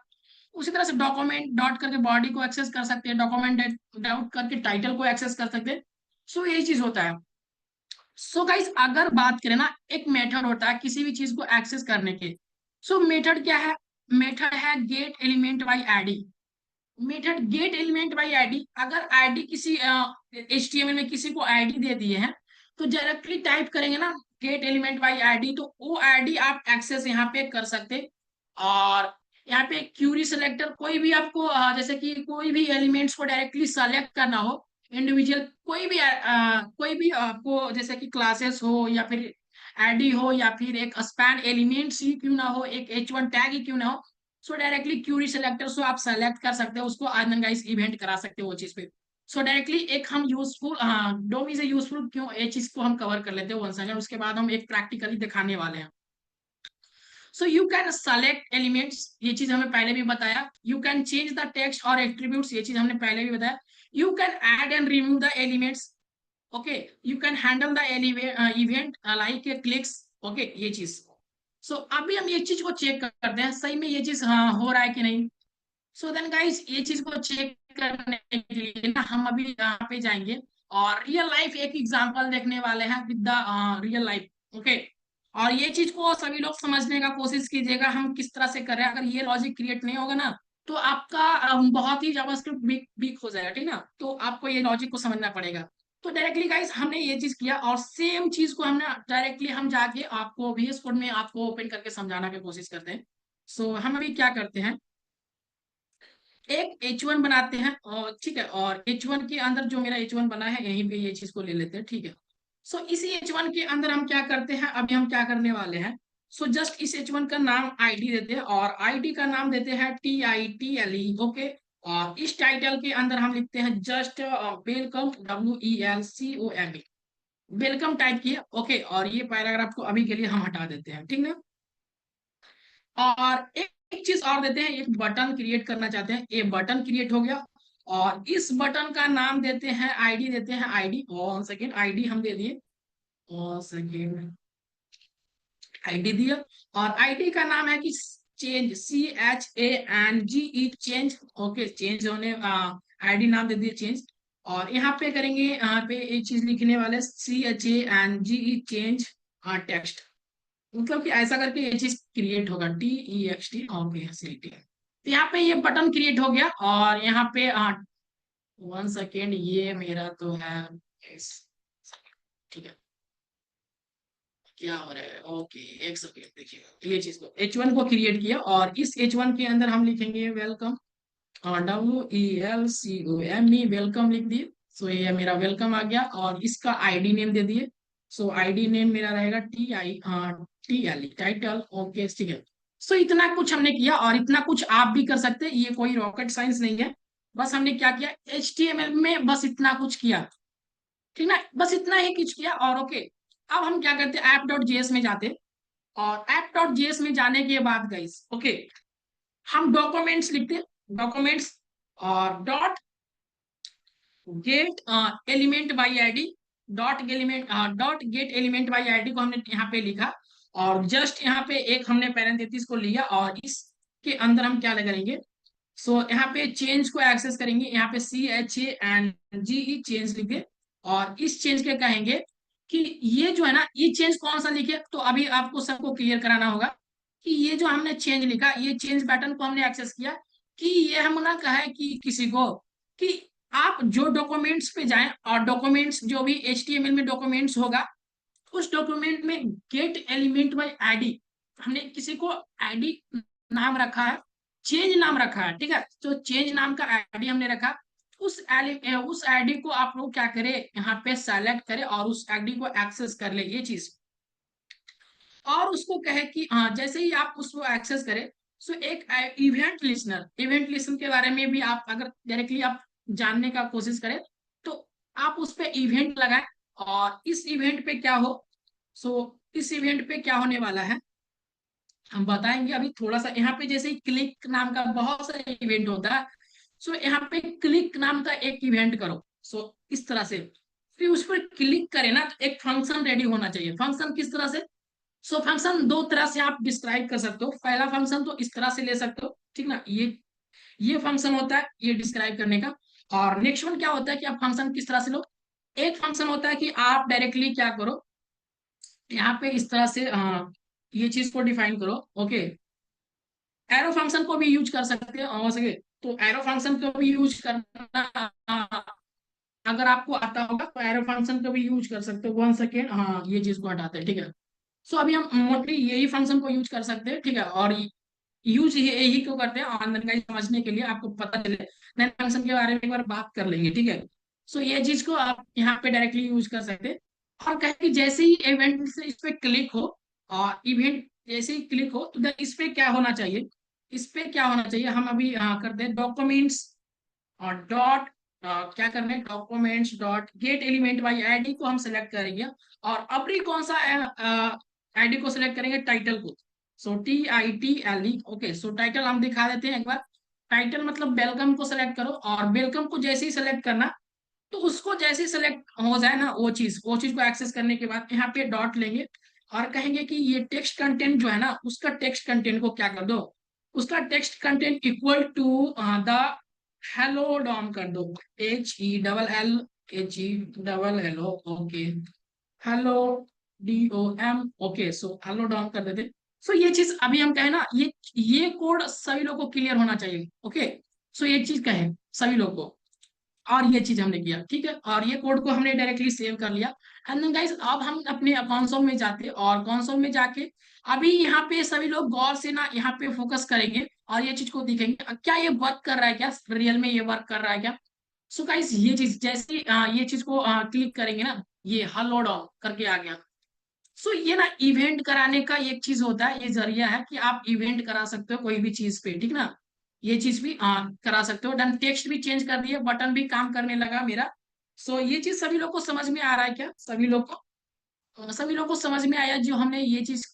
उसी तरह से डॉक्यूमेंट डॉट करके बॉडी को एक्सेस कर सकते हैं, डॉक्यूमेंट डॉट करके टाइटल को एक्सेस कर सकते हैं। सो यही चीज होता है। सो गाइस, अगर बात करें ना, एक मेथड होता है किसी भी चीज को एक्सेस करने के। सो मेथड क्या है? मेथड है gate element by ID. Method gate element by ID, अगर आईडी किसी एचटीएमएल में किसी को आईडी दे दिए हैं, तो डायरेक्टली टाइप करेंगे ना गेट एलिमेंट बाई आईडी, तो वो आईडी आप एक्सेस यहाँ पे कर सकते। और यहाँ पे क्यूरी सिलेक्टर, कोई भी आपको जैसे कि कोई भी एलिमेंट्स को डायरेक्टली सेलेक्ट करना हो, इंडिविजुअल कोई भी आपको जैसे कि क्लासेस हो या फिर आईडी हो या फिर एक स्पैन एलिमेंट्स ही क्यों ना हो, एक H1 टैग ही क्यों ना हो, सो डायरेक्टली क्यूरी सेलेक्टर से आप सेलेक्ट कर सकते हो उसको, आज गाइस इवेंट करा सकते हो वो चीज पे। सो डायरेक्टली एक हम यूजफुल, हाँ डोम इज ए यूजफुल क्यों, ये चीज को हम कवर कर लेते हैं 1 सेकंड, उसके बाद हम एक प्रैक्टिकली दिखाने वाले हैं। So you can select elements, ये चीज हमें पहले भी बताया। You can change the text और एट्रीब्यूट्स, ये चीज हमने पहले भी बताया। You can add and remove the elements. Okay, you can handle the event like a clicks. Okay, ये चीज। सो अभी हम ये चीज को चेक करते हैं सही में ये चीज हो रहा है कि नहीं। सो देन गाइस, ये चीज को चेक करने के लिए ना हम अभी यहाँ पे जाएंगे और रियल लाइफ एक एग्जांपल देखने वाले हैं with the real life. Okay, और ये चीज को सभी लोग समझने का कोशिश कीजिएगा हम किस तरह से कर रहे हैं। अगर ये लॉजिक क्रिएट नहीं होगा ना, तो आपका बहुत ही जावास्क्रिप्ट वीक हो जाएगा, ठीक ना, तो आपको ये लॉजिक को समझना पड़ेगा। तो डायरेक्टली गाइस हमने ये चीज किया और सेम चीज को हमने डायरेक्टली हम जाके आपको VS कोड में आपको ओपन करके समझाने की कोशिश करते हैं। सो हम अभी क्या करते हैं, एक H1 बनाते हैं, और ठीक है, और H1 के अंदर जो मेरा H1 बना है यहीं पे ये चीज को ले लेते हैं, ठीक है। सो इसी H1 के अंदर हम क्या करते हैं, अभी हम क्या करने वाले हैं। सो जस्ट इस H1 का नाम आईडी देते हैं और आईडी का नाम देते हैं TITLE। ओके, और इस टाइटल के अंदर हम लिखते हैं just welcome, WELCOME, welcome type किया। ओके, और ये पैराग्राफ को अभी के लिए हम हटा देते हैं, ठीक ना। और एक चीज और देते हैं, एक बटन क्रिएट करना चाहते हैं, ये बटन क्रिएट हो गया। और इस बटन का नाम देते हैं आईडी, देते हैं आईडी, और सेकेंड आईडी हम दे दिए, और सेकेंड आईडी दिया। और आईडी का नाम है कि change, CHANGE, change. Okay, change होने आईडी नाम दे दिए चेंज। और यहाँ पे करेंगे, यहाँ पे एक चीज लिखने वाले CHANGE, चेंज टेक्स्ट, मतलब कि ऐसा करके ये चीज क्रिएट होगा, TEXT। ओके, तो यहाँ पे ये बटन क्रिएट हो गया। और यहाँ पे 1 सेकेंड, ये मेरा तो है yes, ठीक है, क्या हो रहा है। ओके, 1 सेकेंड देखिए, ये चीज को H1 को क्रिएट किया और इस H1 के अंदर हम लिखेंगे वेलकम, WELCOME, वेलकम लिख दिए। सो ये मेरा वेलकम आ गया और इसका आईडी नेम दे दिए। सो आईडी नेम मेरा रहेगा TITLE, टाइटल। ओके, ठीक है। सो इतना कुछ हमने किया और इतना कुछ आप भी कर सकते हैं, ये कोई रॉकेट साइंस नहीं है। बस हमने क्या किया, HTML में बस इतना कुछ किया, ठीक ना, बस इतना ही कुछ किया। और ओके, अब हम क्या करते हैं, app.js में जाते हैं। और app.js में जाने के बाद गाइस, ओके, हम डॉक्यूमेंट्स लिखते हैं, डॉक्यूमेंट्स और gate element by ID, dot gate element by ID को हमने यहाँ पे लिखा। और जस्ट यहाँ पे एक हमने पैरेंथेसिस को लिया और इसके अंदर हम क्या करेंगे, सो यहाँ पे चेंज को एक्सेस करेंगे, यहाँ पे CHANGE चेंज लिखे, और इस चेंज के कहेंगे कि ये जो है ना, ये चेंज कौन सा लिखे, तो अभी आपको सबको क्लियर कराना होगा कि ये जो हमने चेंज लिखा, ये चेंज पैटर्न को हमने एक्सेस किया, कि ये हमने कहा है कि किसी को कि आप जो डॉक्यूमेंट्स पे जाएं, और डॉक्यूमेंट्स जो भी HTML में डॉक्यूमेंट्स होगा, उस डॉक्यूमेंट में गेट एलिमेंट बाय आईडी, हमने किसी को आईडी नाम रखा है, चेंज नाम रखा है, ठीक है, तो चेंज नाम का आईडी हमने रखा। उस आईडी को आप लोग क्या करें, यहाँ पे सेलेक्ट करें और उस आईडी को एक्सेस कर ले, ये चीज। और उसको कहे कि हाँ, जैसे ही आप उसको एक्सेस करें, सो एक इवेंट लिसनर के बारे में भी आप अगर डायरेक्टली आप जानने का कोशिश करें, तो आप उस पे इवेंट लगाएं, और इस इवेंट पे क्या हो, सो इस इवेंट पे क्या होने वाला है हम बताएंगे अभी थोड़ा सा। यहाँ पे जैसे क्लिक नाम का बहुत सारा इवेंट होता है, सो यहाँ पे क्लिक नाम का एक इवेंट करो, सो इस तरह से, फिर उस पर क्लिक करें ना, तो एक फंक्शन रेडी होना चाहिए। फंक्शन किस तरह से, सो फंक्शन दो तरह से आप डिस्क्राइब कर सकते हो। पहला फंक्शन तो इस तरह से ले सकते हो, ठीक ना, ये फंक्शन होता है ये डिस्क्राइब करने का। और नेक्स्ट वन क्या होता है कि आप फंक्शन किस तरह से लो, एक फंक्शन होता है कि आप डायरेक्टली क्या करो, यहाँ पे इस तरह से ये चीज को डिफाइन करो, ओके। एरो फंक्शन को भी यूज कर सकते हैं, हो सके तो एरो फंक्शन को भी यूज करना, अगर आपको आता होगा तो एरो फंक्शन को भी यूज कर सकते हो। 1 सेकेंड, हाँ ये चीज को हटाते हैं, ठीक है। सो अभी हम मोस्टली यही फंक्शन को यूज कर सकते हैं, ठीक है। और यूज यही क्यों करते हैं, ऑनलाइन का समझने के लिए, आपको पता चले, देन फंक्शन के बारे में एक बार बात कर लेंगे, ठीक है। सो ये चीज को आप यहाँ पे डायरेक्टली यूज कर सकते हैं। और कहें कि जैसे ही इवेंट से इस पे क्लिक हो, और इवेंट जैसे ही क्लिक हो, तो then इस पे क्या होना चाहिए, इस पे क्या होना चाहिए, हम अभी करते हैं डॉक्यूमेंट्स और डॉट, क्या करना है, documents dot gate element by ID को हम सेलेक्ट करेंगे। और अभी कौन सा आईडी को सिलेक्ट करेंगे, टाइटल को। सो TITLE, ओके। सो टाइटल हम दिखा देते हैं एक बार। टाइटल मतलब वेलकम को सिलेक्ट करो, और वेलकम को जैसे ही सिलेक्ट करना, तो उसको जैसे ही सिलेक्ट हो जाए ना, वो चीज को एक्सेस करने के बाद यहाँ पे डॉट लेंगे, और कहेंगे कि ये टेक्स्ट कंटेंट जो है ना, उसका टेक्स्ट कंटेंट को क्या कर दो, उसका text content equal to the hello DOM कर दो। HELL okay, hello DOM, okay. So hello DOM कर देते। सो ये चीज अभी हम कहें ना, ये कोड सभी लोग को क्लियर होना चाहिए, ओके। सो ये चीज कहें सभी लोग को, और ये चीज हमने किया, ठीक है। और ये कोड को हमने डायरेक्टली सेव कर लिया। एंड देन गाइस, अब हम अपने कंसोल में जाते हैं, और कंसोल में जाके अभी यहाँ पे सभी लोग गौर से ना यहाँ पे फोकस करेंगे, और ये चीज को देखेंगे क्या ये वर्क कर रहा है, क्या रियल में ये वर्क कर रहा है क्या। सो गाइस, ये चीज जैसे ये चीज को क्लिक करेंगे ना, ये हेलो डॉम करके आ गया। सो ये ना इवेंट कराने का एक चीज होता है, ये जरिया है कि आप इवेंट करा सकते हो कोई भी चीज पे, ठीक ना। ये चीज भी करा सकते हो। डन, टेक्स्ट भी चेंज कर दिए, बटन भी काम करने लगा मेरा। सो ये चीज सभी लोग को समझ में आ रहा है क्या, सभी लोग को समझ में आया जो हमने ये चीज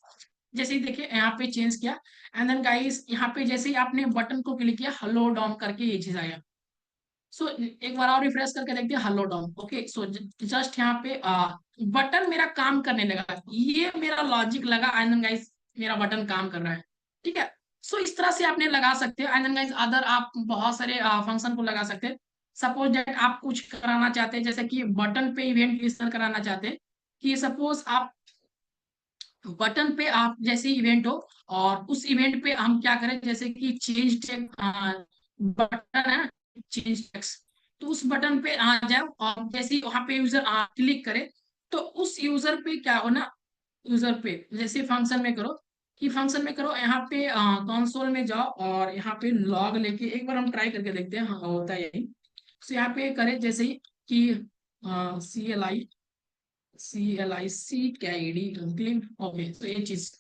जैसे ही देखिए यहाँ पे चेंज किया। एंड देन गाइस, यहाँ पे जैसे ही आपने बटन को क्लिक किया, हेलो डॉम करके ये चीज आया। सो एक बार और रिफ्रेश करके देखते हैं, hello DOM, okay. So just यहाँ पे बटन मेरा काम करने लगा, ये मेरा लॉजिक लगा, एंड गाइस मेरा बटन काम कर रहा है, ठीक है। सो इस तरह से आपने लगा सकते हैं, एंड गाइस अदर आप बहुत सारे फंक्शन को लगा सकते हैं। सपोज दैट आप कुछ कराना चाहते हैं, जैसे कि बटन पे इवेंट लिस्टन कराना चाहते हैं, कि सपोज आप बटन पे आप जैसे इवेंट हो, और उस इवेंट पे हम क्या करें, जैसे कि चेंज बटन है, चेंज टेक्स्ट, तो उस बटन पे आ जाओ, और जैसे ही वहां पे यूजर क्लिक करे, तो उस यूजर पे क्या हो ना, यूजर पे जैसे फंक्शन में करो, कि फंक्शन में करो, यहाँ पे कंसोल में जाओ, और यहाँ पे लॉग लेके एक बार हम ट्राई करके देखते हैं, हाँ होता है यही। तो यहाँ पे करें जैसे ही कि CLIC क्लिक, ओके। तो ये चीज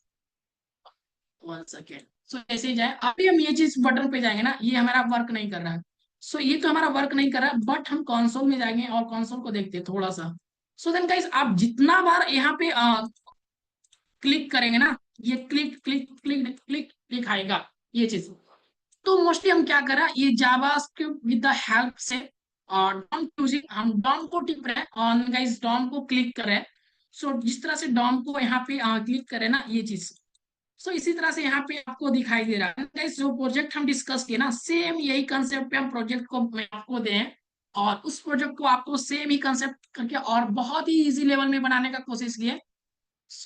1 सेकेंड, सो ऐसे ही जाए, अभी हम ये चीज बटन पे जाएंगे ना, ये हमारा वर्क नहीं कर रहा है। सो ये तो हमारा वर्क नहीं कर रहा है, बट हम कंसोल में जाएंगे और कंसोल को देखते हैं थोड़ा सा। सो देन गाइस, आप जितना बार यहाँ पे क्लिक करेंगे ना, ये click click click click click आएगा, ये चीज। तो मोस्टली हम क्या कर रहे हैं, ये जावास्क्रिप्ट विद द हेल्प से, और डॉम यूजिंग, हम डॉम को टिप रहे हैं, और गाइस डॉम को क्लिक कर रहे हैं। सो जिस तरह से डॉम को यहाँ पे क्लिक करें ना, ये चीज, सो इसी तरह से यहाँ पे आपको दिखाई दे रहा है guys, जो प्रोजेक्ट हम डिस्कस किए ना, सेम यही कंसेप्ट पे हम प्रोजेक्ट को मैं आपको दें, और उस प्रोजेक्ट को आपको सेम ही कंसेप्ट करके और बहुत ही इजी लेवल में बनाने का कोशिश किए।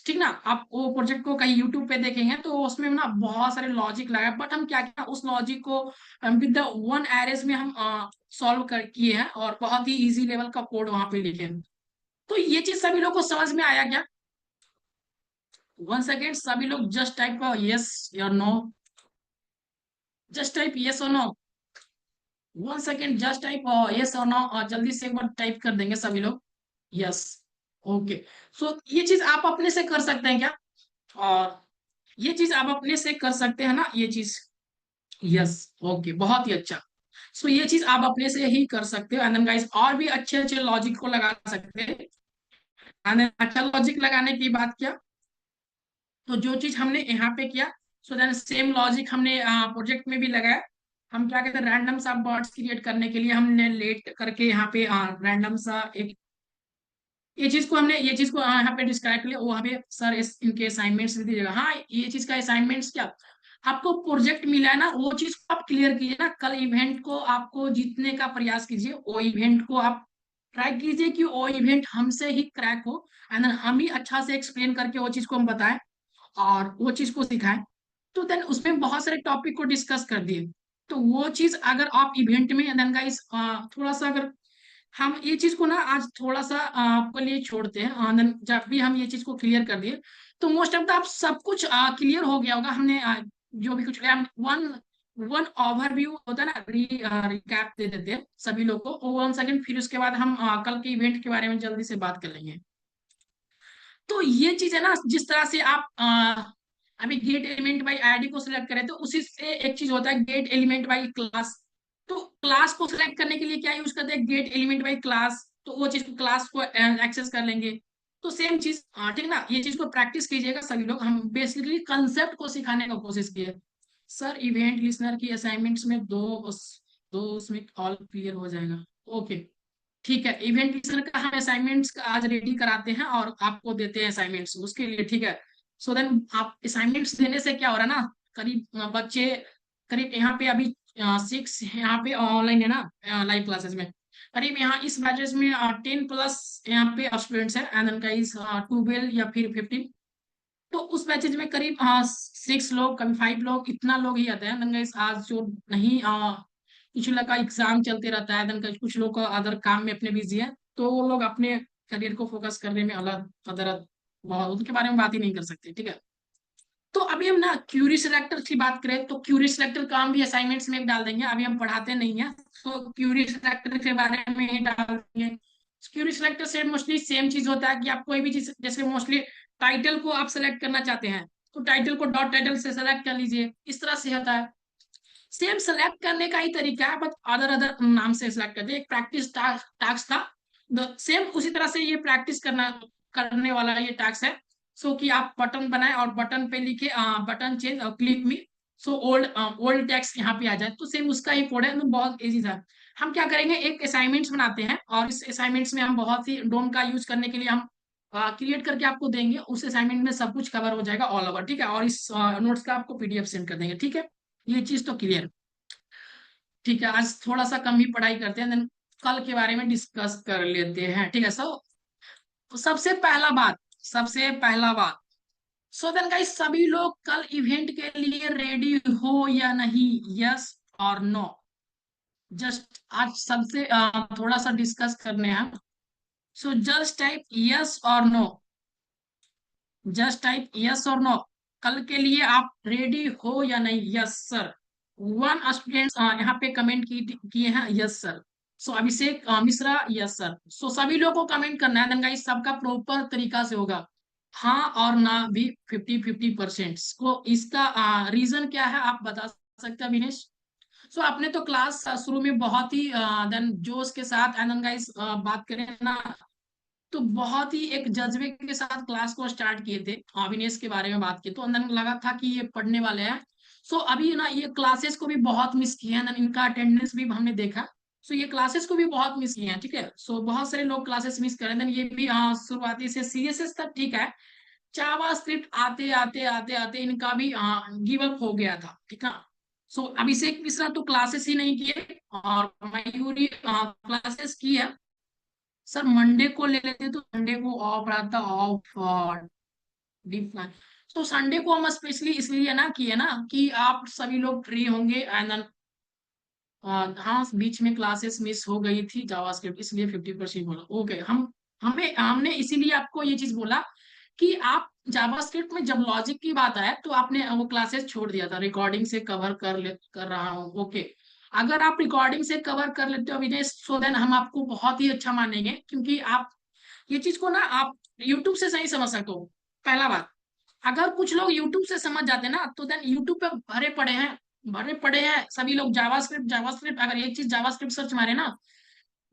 ठीक ना। आप वो प्रोजेक्ट को कहीं यूट्यूब पे देखेंगे तो उसमें ना बहुत सारे लॉजिक लगा, बट हम क्या किया, उस लॉजिक को विद द वन एरेज में हम सॉल्व कर किए हैं, और बहुत ही इजी लेवल का कोड वहां पे लिखे हैं। तो ये चीज सभी लोग को समझ में आया क्या? वन सेकेंड, सभी लोग जस्ट टाइप यस या नो, जस्ट टाइप यस और no. One second, just type yes और नो, जल्दी से एक बार टाइप कर देंगे सभी लोग। यस। ओके। सो ये चीज आप अपने से कर सकते हैं क्या? और ये चीज आप अपने से कर सकते हैं ना, ये चीज? यस। ओके, बहुत ही अच्छा। सो ये चीज आप अपने से ही कर सकते हो, एंड देन गाइस और भी अच्छे अच्छे लॉजिक को लगा सकते हैं। एंड देन अच्छा लॉजिक लगाने की बात किया, तो जो चीज हमने यहाँ पे किया, सो देन सेम लॉजिक हमने प्रोजेक्ट में भी लगाया। हम क्या कहते हैं, रैंडम सा बर्ड्स क्रिएट करने के लिए हमने लेट करके यहाँ पे रैंडम सा एक, ये चीज को यहाँ पे डिस्क्राइब कर लिया। वहाँ पे सर इनके असाइनमेंट्स दे दीजिएगा। हाँ, ये चीज का असाइनमेंट्स क्या, आपको प्रोजेक्ट मिला है ना, वो चीज को आप क्लियर कीजिए ना। कल इवेंट को आपको जीतने का प्रयास कीजिए, वो इवेंट को आप ट्राई कीजिए कि वो इवेंट हमसे ही क्रैक हो, एंड हम ही अच्छा से एक्सप्लेन करके वो चीज को हम बताएं और वो चीज को सिखाएं। तो देन उसमें बहुत सारे टॉपिक को डिस्कस कर दिए। तो वो चीज अगर आप इवेंट में, देन गाइस थोड़ा सा अगर हम ये चीज को ना आज थोड़ा सा आपके लिए छोड़ते हैं, देन जब भी हम ये चीज को क्लियर कर दिए, तो मोस्ट ऑफ द आप सब कुछ क्लियर हो गया होगा। हमने जो भी कुछ वन वन ओवरव्यू होता है ना, रिकैप दे देते हैं सभी लोग को, वन सेकंड, फिर उसके बाद हम कल के इवेंट के बारे में जल्दी से बात कर लेंगे। तो ये चीज है ना, जिस तरह से आप अभी गेट एलिमेंट बाई आईडी को सिलेक्ट करें, तो उसी से एक चीज होता है गेट एलिमेंट बाई क्लास। तो क्लास को सिलेक्ट करने के लिए क्या यूज करते हैं, गेट एलिमेंट बाई क्लास। तो वो चीज क्लास को एक्सेस कर लेंगे। तो सेम चीज, ठीक ना, ये चीज को प्रैक्टिस कीजिएगा सभी लोग। हम बेसिकली कंसेप्ट को सिखाने का कोशिश किए। सर इवेंट लिसनर की असाइनमेंट्स में दो उसमें ऑल क्लियर हो जाएगा। ओके, ठीक है। इवेंट लिसनर का हम असाइनमेंट्स आज रेडी कराते हैं और आपको देते हैं असाइनमेंट्स उसके लिए, ठीक है। सो देन आप असाइनमेंट्स देने से क्या हो रहा है ना, करीब बच्चे करीब यहाँ पे अभी 6 यहाँ पे ऑनलाइन है ना लाइव क्लासेस में, करीब यहाँ इस बैचेस में 10+ यहाँ पे स्टूडेंट्स हैं, एंड का इस 12 या फिर 15। तो उस बैचेज में करीब 6 लोग, कभी 5 लोग, इतना लोग ही आते हैं। देन गाइस आज जो नहीं कुछ लोग का एग्जाम चलते रहता है, देन कुछ लोग का अदर काम में अपने बिजी है, तो वो लोग अपने करियर को फोकस करने में अलग अदर बहुत उनके बारे में बात ही नहीं कर सकते, ठीक है। तो अभी हम ना क्यूरी सिलेक्टर की बात करें, तो क्यूरी सिलेक्टर का हम भी असाइनमेंट्स में डाल देंगे, अभी हम पढ़ाते नहीं है, तो क्यूरी सिलेक्टर के बारे में ही डाल देंगे। क्यूरी सिलेक्टर से मोस्टली सेम चीज होता है कि आप कोई भी चीज, जैसे मोस्टली टाइटल को आप सेलेक्ट करना चाहते हैं, तो टाइटल को डॉट टाइटल से सेलेक्ट कर लीजिए, इस तरह से होता है। सेम सेलेक्ट करने का ही तरीका है, बट अदर अदर नाम से सेलेक्ट करते हैं। एक प्रैक्टिस टास्क था, सेम उसी तरह से ये प्रैक्टिस करने वाला ये टास्क है। सो कि आप बटन बनाए और बटन पे लिखे बटन चेंज और क्लिक मी, सो ओल्ड टेक्स्ट यहाँ पे आ जाए, तो सेम उसका ही कोड है, तो बहुत इजी था। हम क्या करेंगे, एक असाइनमेंट्स बनाते हैं, और इस असाइनमेंट्स में हम बहुत सी डोम का यूज करने के लिए हम क्रिएट करके आपको देंगे। उस असाइनमेंट में सब कुछ कवर हो जाएगा ऑल ओवर, ठीक है, और इस नोट्स का आपको पीडीएफ सेंड कर देंगे, ठीक है। ये चीज तो क्लियर, ठीक है। आज थोड़ा सा कम ही पढ़ाई करते हैं, देन कल के बारे में डिस्कस कर लेते हैं, ठीक है। सबसे पहला बात, सो देन गाइस सभी लोग कल इवेंट के लिए रेडी हो या नहीं, यस और नो? जस्ट आज सबसे थोड़ा सा डिस्कस करने हैं। सो जस्ट टाइप यस और नो, जस्ट टाइप यस और नो। कल के लिए आप रेडी हो या नहीं, यस सर। वन स्टूडेंट यहाँ पे कमेंट किए हैं यस सर। सो अभिषेक मिश्रा, यस सर। सो सभी लोगों को कमेंट करना है, देन गाइस सबका प्रॉपर तरीका से होगा, हाँ और ना भी 50-50%। को इसका रीजन क्या है आप बता सकते हैं विनेश? सो आपने तो क्लास शुरू में बहुत ही देन जोश के साथ, एंड गाइस बात करें ना, तो बहुत ही एक जज्बे के साथ क्लास को स्टार्ट किए थे, अविनेश के बारे में बात की, तो अंदर लगा था कि ये पढ़ने वाले हैं। सो अभी ना ये क्लासेस को भी बहुत मिस किए हैं, इनका अटेंडेंस भी हमने देखा। सो ये क्लासेस को भी बहुत मिस किए हैं, ठीक है। सो बहुत सारे लोग क्लासेस मिस करें, ये भी शुरुआती से सीएसएस तक ठीक है, जावास्क्रिप्ट आते आते आते आते इनका भी गिव अप हो गया था, ठीक है। सो अभिषेक मिश्रा तो क्लासेस ही नहीं किए, और मयूरी क्लासेस की है। सर मंडे को ले लेते तो मंडे को ऑफ रहता, ऑफ डीप फ्लाई। तो संडे को हम स्पेशली इसलिए ना किए ना कि आप सभी लोग फ्री होंगे, एंड देन हाँ बीच में क्लासेस मिस हो गई थी जावास्क्रिप्ट, इसलिए 50% बोला। ओके, हम हमें हमने इसीलिए आपको ये चीज बोला कि आप जावास्क्रिप्ट में जब लॉजिक की बात आए तो आपने वो क्लासेस छोड़ दिया था, रिकॉर्डिंग से कवर कर रहा हूँ। ओके, अगर आप रिकॉर्डिंग से कवर कर लेते हो विजय, सो देन हम आपको बहुत ही अच्छा मानेंगे, क्योंकि आप ये चीज को ना आप यूट्यूब से सही समझ सकते हो। पहला बात, अगर कुछ लोग यूट्यूब से समझ जाते ना तो देन यूट्यूब पे भरे पड़े हैं सभी लोग जावास्क्रिप्ट जावास्क्रिप्ट। अगर एक चीज जावास्क्रिप्ट सर्च मारे ना,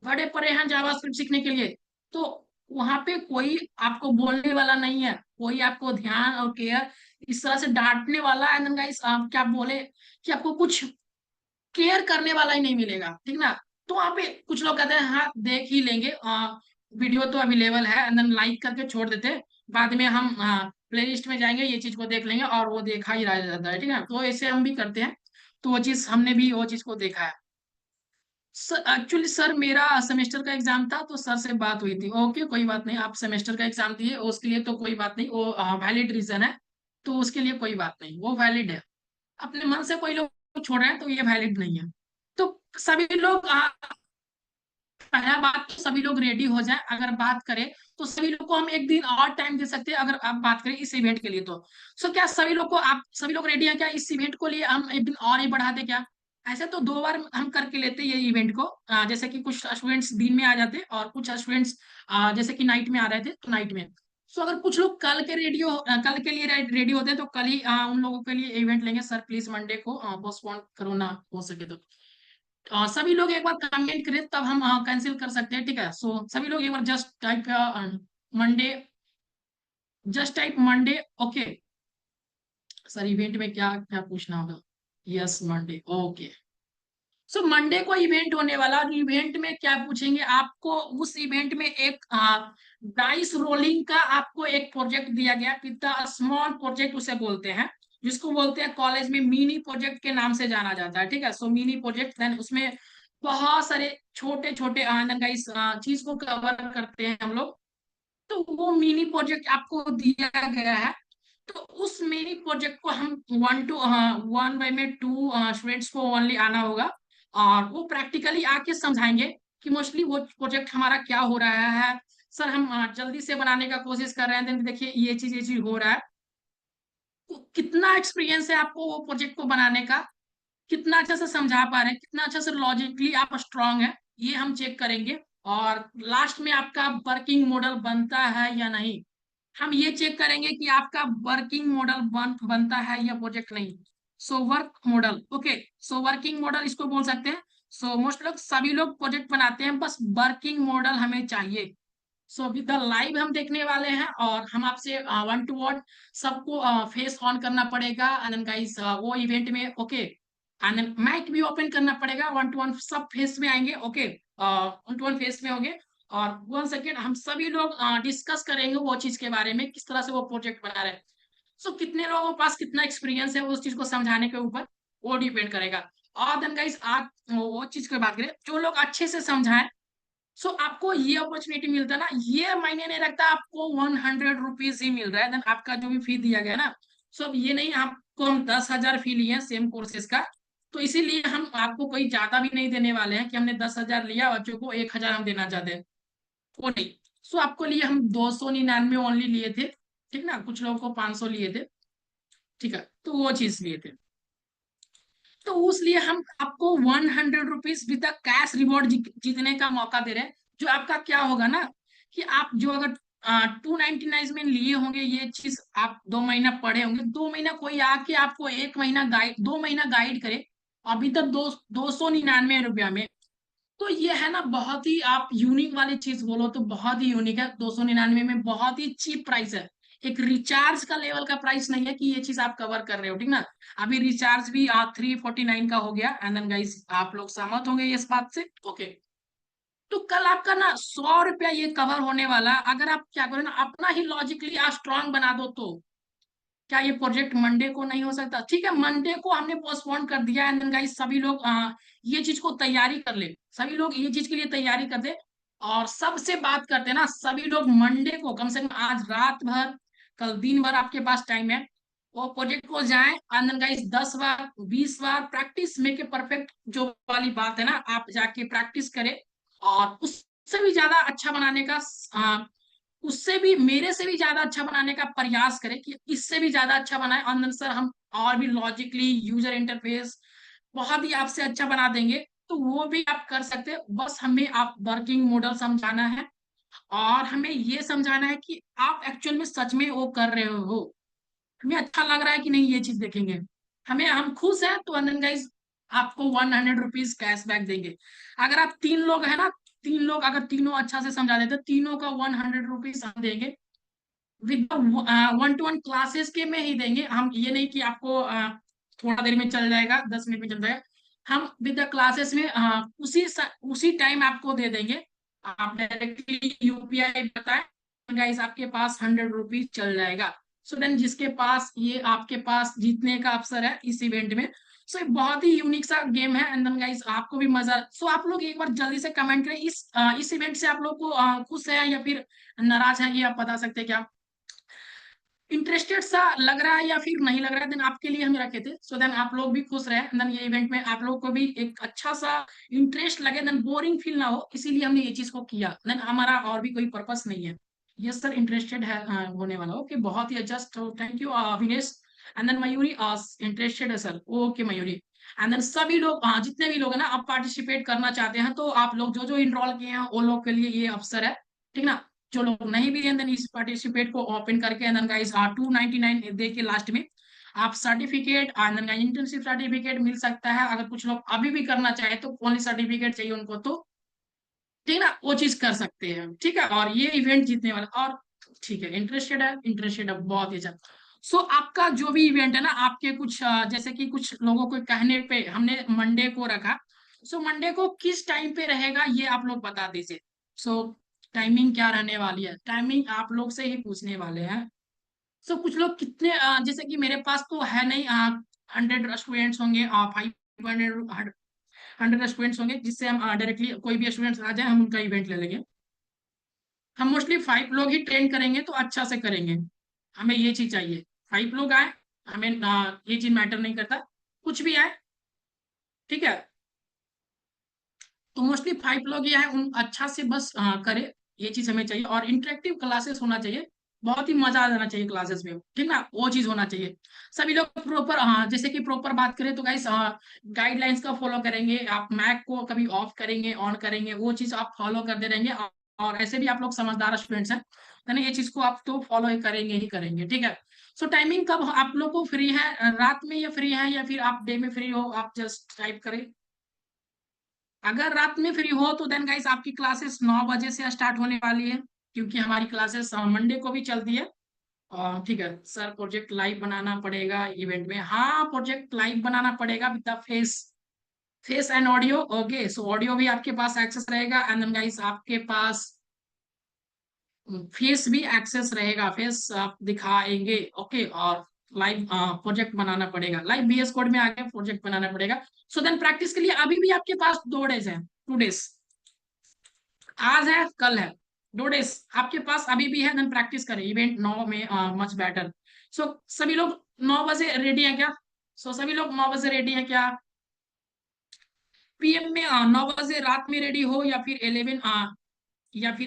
भरे पड़े हैं जावास्क्रिप्ट सीखने के लिए, तो वहां पे कोई आपको बोलने वाला नहीं है, कोई आपको ध्यान और केयर इस तरह से डांटने वाला, एंड देन गाइस आप क्या बोले कि आपको कुछ केयर करने वाला ही नहीं मिलेगा, ठीक ना। तो वहाँ पे कुछ लोग कहते हैं हाँ देख ही लेंगे, वीडियो तो अवेलेबल है, एंड देन लाइक करके छोड़ देते हैं, बाद में हम प्ले लिस्ट में जाएंगे ये चीज को देख लेंगे, और वो देखा ही रह जाता है, ठीक है। तो ऐसे हम भी करते हैं, तो वो चीज हमने भी वो चीज को देखा है। सर एक्चुअली सर मेरा सेमेस्टर का एग्जाम था, तो सर से बात हुई थी। ओके कोई बात नहीं, आप सेमेस्टर का एग्जाम दिए उसके लिए तो कोई बात नहीं, वो वैलिड रीजन है, तो उसके लिए कोई बात नहीं, वो वैलिड है। अपने मन से कोई लोग छोड़ रहे हैं तो ये वैलिड नहीं है। तो सभी लोग पहला बात तो सभी लोग रेडी हो जाए। अगर बात करें तो सभी लोग को हम एक दिन और टाइम दे सकते हैं, अगर आप बात करें इस इवेंट के लिए तो। सो क्या सभी लोग को, आप सभी लोग रेडी हैं क्या इस इवेंट को लिए हम एक दिन और ही बढ़ा दे क्या? ऐसे तो 2 बार हम करके लेते ये इवेंट को, जैसे कि कुछ स्टूडेंट्स दिन में आ जाते और कुछ स्टूडेंट्स जैसे कि नाइट में आ रहे थे तो नाइट में। सो अगर कुछ लोग कल के लिए रेडी होते हैं तो कल ही उन लोगों के लिए इवेंट लेंगे। सर प्लीज मंडे को पोस्टपोन करो ना हो सके तो। सभी लोग एक बार कमेंट करें तब हम कैंसिल कर सकते हैं, ठीक है। सो सभी लोग एक बार just type Monday, just type Monday. Okay sir, event में क्या क्या पूछना होगा? Yes Monday, okay. So Monday को इवेंट होने वाला, और इवेंट में क्या पूछेंगे आपको, उस इवेंट में एक डाइस रोलिंग का आपको एक प्रोजेक्ट दिया गया, कितना स्मॉल प्रोजेक्ट उसे बोलते हैं, जिसको बोलते हैं कॉलेज में मिनी प्रोजेक्ट के नाम से जाना जाता है, ठीक है। सो मिनी प्रोजेक्ट देन उसमें बहुत सारे छोटे छोटे इस चीज को कवर करते हैं हम लोग। तो वो मिनी प्रोजेक्ट आपको दिया गया है, तो उस मिनी प्रोजेक्ट को हम 1 में 2 स्टूडेंट्स को ओनली आना होगा, और वो प्रैक्टिकली आके समझाएंगे कि मोस्टली वो प्रोजेक्ट हमारा क्या हो रहा है। सर हम जल्दी से बनाने का कोशिश कर रहे हैं, देन देखिए ये चीज हो रहा है। तो कितना एक्सपीरियंस है आपको वो प्रोजेक्ट को बनाने का, कितना अच्छा से समझा पा रहे हैं, कितना अच्छा से लॉजिकली आप स्ट्रांग है, ये हम चेक करेंगे। और लास्ट में आपका वर्किंग मॉडल बनता है या नहीं, हम ये चेक करेंगे कि आपका वर्किंग मॉडल बनता है या प्रोजेक्ट नहीं। So work model, okay. So working model इसको बोल सकते हैं। सो मोस्ट लोग सभी लोग प्रोजेक्ट बनाते हैं, बस वर्किंग मॉडल हमें चाहिए। सो अभी द लाइव हम देखने वाले हैं, और हम आपसे 1 to 1 सबको फेस ऑन करना पड़ेगा, एंड गाइस वो इवेंट में, ओके। एंड माइक भी ओपन करना पड़ेगा, 1 to 1 सब फेस में आएंगे, ओके। 1 to 1 फेस में होंगे। और 1 सेकेंड हम सभी लोग डिस्कस करेंगे वो चीज के बारे में, किस तरह से वो प्रोजेक्ट बना रहे हैं। सो कितने लोगों के पास कितना एक्सपीरियंस है उस चीज को समझाने के ऊपर वो डिपेंड करेगा। और देन गाइस आप वो चीज की बात करें, जो लोग अच्छे से समझाएं, सो आपको ये अपॉर्चुनिटी मिलता है ना, ये मायने नहीं रखता आपको 100 रुपीज ही मिल रहा है, देन आपका जो भी फी दिया गया ना। सो अब ये नहीं आपको हम 10,000 फी लिए हैं सेम कोर्सेज का, तो इसीलिए हम आपको कोई ज्यादा भी नहीं देने वाले हैं कि हमने 10,000 लिया बच्चों को 1,000 हम देना चाहते हैं, वो नहीं। सो आपको लिए हम 299 ओनली लिए थे, ठीक ना, कुछ लोगों को 500 लिए थे, ठीक है, तो वो चीज लिए थे। तो उसलिए हम आपको 100 रुपीज विद कैश रिवॉर्ड जीतने का मौका दे रहे हैं। जो आपका क्या होगा ना, कि आप जो अगर 299 में लिए होंगे ये चीज, आप 2 महीना पढ़े होंगे, 2 महीना कोई आके आपको 1 महीना गाइड, 2 महीना गाइड करे अभी तक 299 रुपया में, तो ये है ना बहुत ही, आप यूनिक वाली चीज बोलो तो बहुत ही यूनिक है। 299 में बहुत ही चीप प्राइस है, एक रिचार्ज का लेवल का प्राइस नहीं है कि ये चीज आप कवर कर रहे हो, ठीक ना। अभी रिचार्ज भी 349 का हो गया, एंड देन गाइस आप लोग सहमत होंगे इस बात से, ओके। तो कल आपका ना 100 रुपया ये कवर होने वाला है। अगर आप क्या करो ना, अपना ही लॉजिकली आप स्ट्रांग बना दो, तो क्या ये प्रोजेक्ट मंडे को नहीं हो सकता? ठीक है, मंडे को हमने पोस्टपोन कर दिया, एंड देन गाइस सभी लोग ये चीज को तैयारी कर ले, सभी लोग ये चीज के लिए तैयारी कर दे। और सबसे बात करते हैं ना, सभी लोग मंडे को कम से कम आज रात भर, कल दिन भर आपके पास टाइम है, वो प्रोजेक्ट को जाए, एंड देन गाइस 10 बार 20 बार प्रैक्टिस मेक ए परफेक्ट, जो वाली बात है ना, आप जाके प्रैक्टिस करें। और उससे भी ज्यादा अच्छा बनाने का, उससे भी मेरे से भी ज्यादा अच्छा बनाने का प्रयास करें, कि इससे भी ज्यादा अच्छा बनाए, और सर हम और भी लॉजिकली यूजर इंटरफेस बहुत ही आपसे अच्छा बना देंगे। तो वो भी आप कर सकते हैं, बस हमें आप वर्किंग मॉडल समझाना है, और हमें ये समझाना है कि आप एक्चुअल में सच में वो कर रहे हो, हमें अच्छा लग रहा है कि नहीं, ये चीज देखेंगे। हम खुश हैं तो अनंत गाइस आपको 100 रुपीज कैशबैक देंगे। अगर आप 3 लोग हैं ना, 3 लोग अगर तीनों अच्छा से समझा देते, तीनों का 100 रुपीज हम देंगे, विद 1 to 1 क्लासेस के में ही देंगे हम, ये नहीं कि आपको थोड़ा देर में चल जाएगा, 10 मिनट में चल जाएगा। हम विद द क्लासेस में उसी टाइम आपको दे देंगे। आप डायरेक्टली यूपीआई बताएं, गाइस आपके पास 100 रुपीज चल जाएगा। सो देन जिसके पास ये आपके पास जीतने का अवसर है इस इवेंट में। सो ये बहुत ही यूनिक सा गेम है, एंड देन गाइस आपको भी मजा। सो आप लोग एक बार जल्दी से कमेंट करें, इस इवेंट से आप लोग को खुश है या फिर नाराज है, ये आप बता सकते हैं क्या? इंटरेस्टेड सा लग रहा है या फिर नहीं लग रहा है, देन आपके लिए हम रखे थे, सो देन आप लोग भी खुश रहे, देन ये इवेंट में आप लोग को भी एक अच्छा सा इंटरेस्ट लगे, देन बोरिंग फील ना हो, इसीलिए हमने ये चीज को किया, देन हमारा और भी कोई पर्पस नहीं है। यस सर, इंटरेस्टेड है होने वाला। ओके, बहुत ही अच्छा, thank you Vinesh. And then Mayuri interested है sir, okay Mayuri. And then सभी लोग जितने भी लोग हैं ना, आप पार्टिसिपेट करना चाहते हैं, तो आप लोग जो जो इनरोल किए हैं वो लोग के लिए ये अवसर है, ठीक ना? जो लोग नहीं भी हैं, देन इस पार्टिसिपेट को ओपन करके, एंड देन गाइस 299 दे के लास्ट में आप certificate, and then internship certificate मिल सकता है। अगर कुछ लोग अभी भी करना चाहे तो ओनली सर्टिफिकेट चाहिए उनको, तो ठीक है ना, वो चीज कर सकते हैं, ठीक है। और ये इवेंट जीतने वाला, और ठीक है, इंटरेस्टेड है, बहुत ही अच्छा। सो आपका जो भी इवेंट है ना, आपके कुछ जैसे कि कुछ लोगों को कहने पे हमने मंडे को रखा, सो मंडे को किस टाइम पे रहेगा ये आप लोग बता दीजिए। सो टाइमिंग क्या रहने वाली है, टाइमिंग आप लोग से ही पूछने वाले हैं। सो कुछ लोग कितने जैसे कि मेरे पास तो है नहीं, 100 स्टूडेंट्स होंगे, 500 स्टूडेंट्स होंगे, जिससे हम डायरेक्टली कोई भी स्टूडेंट्स आ जाए हम उनका इवेंट ले लेंगे। हम मोस्टली 5 लोग ही ट्रेन करेंगे तो अच्छा से करेंगे, हमें ये चीज चाहिए। 5 लोग आए, हमें ये चीज मैटर नहीं करता, कुछ भी आए, ठीक है। तो मोस्टली 5 लोग ही आए, उन अच्छा से बस करे, ये चीज हमें चाहिए। और इंटरेक्टिव क्लासेस होना चाहिए, बहुत ही मजा आ जाना चाहिए क्लासेस में, ठीक ना, वो चीज होना चाहिए। सभी लोग प्रॉपर, हाँ जैसे कि प्रॉपर बात करें तो गाइस गाइडलाइंस का फॉलो करेंगे, आप मैक को कभी ऑफ करेंगे ऑन करेंगे, वो चीज आप फॉलो करते रहेंगे। और ऐसे भी आप लोग समझदार स्टूडेंट्स हैं, है ना, ये चीज को आप तो फॉलो करेंगे ही करेंगे, ठीक है। सो टाइमिंग कब आप लोग को फ्री है, रात में या फ्री है, या फिर आप डे में फ्री हो, आप जस्ट टाइप करें। अगर रात में फ्री हो तो देन गाइस आपकी क्लासेस 9 बजे से स्टार्ट होने वाली है, क्योंकि हमारी क्लासेस मंडे को भी चलती है। ठीक है सर, प्रोजेक्ट लाइव बनाना पड़ेगा इवेंट में, हाँ प्रोजेक्ट लाइव बनाना पड़ेगा with the face, face and audio. Okay, so audio भी आपके पास एक्सेस रहेगा, एंड देन गाइस आपके पास फेस भी एक्सेस रहेगा, फेस आप दिखाएंगे। ओके, और लाइव प्रोजेक्ट बनाना पड़ेगा, लाइव बीएस कोड में आके प्रोजेक्ट बनाना पड़ेगा। सो देन प्रैक्टिस के लिए अभी भी आपके पास 2 डेज है, 2 डेज, आज है कल है, 2 डेज आपके पास अभी भी है, देन प्रैक्टिस करें, इवेंट 9 में मच बेटर। सो सभी लोग 9 बजे रेडी है क्या? सो सभी लोग 9 बजे रेडी है क्या? पीएम में 9 बजे रात में रेडी हो, या फिर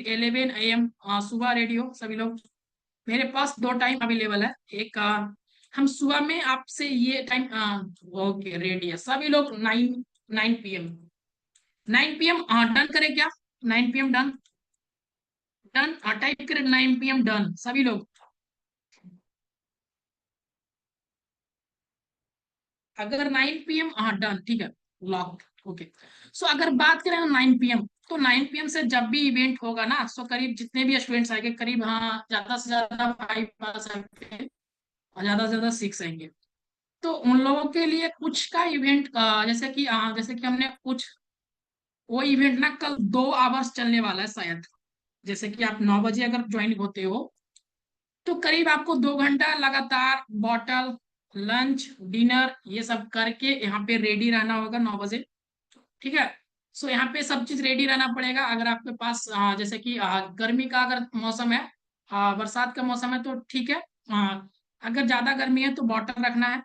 11 AM सुबह रेडी हो सभी लोग? मेरे पास 2 टाइम अवेलेबल है, एक हम सुबह में आपसे ये टाइम, ओके रेडी है सभी लोग, 9 9 PM, 9 PM डन करें क्या? 9 PM डन, डन टाइप करें, 9 PM डन सभी लोग। अगर 9 PM, हाँ डन, ठीक है, लॉक। ओके, सो अगर बात करें 9 PM, तो 9 PM से जब भी इवेंट होगा ना, सो करीब जितने भी स्टूडेंट्स आएंगे, करीब हाँ ज्यादा से ज्यादा 5 आ सकते हैं, और ज्यादा से ज्यादा 6 आएंगे। तो उन लोगों के लिए कुछ का इवेंट, जैसे कि हमने कुछ वो इवेंट ना कल 2 आवर्स चलने वाला है शायद। जैसे कि आप 9 बजे अगर ज्वाइन होते हो तो करीब आपको 2 घंटा लगातार बॉटल, लंच, डिनर ये सब करके यहाँ पे रेडी रहना होगा 9 बजे। ठीक है। सो यहाँ पे सब चीज रेडी रहना पड़ेगा। अगर आपके पास जैसे कि गर्मी का अगर मौसम है, बरसात का मौसम है तो ठीक है। अगर ज्यादा गर्मी है तो बॉटल रखना है।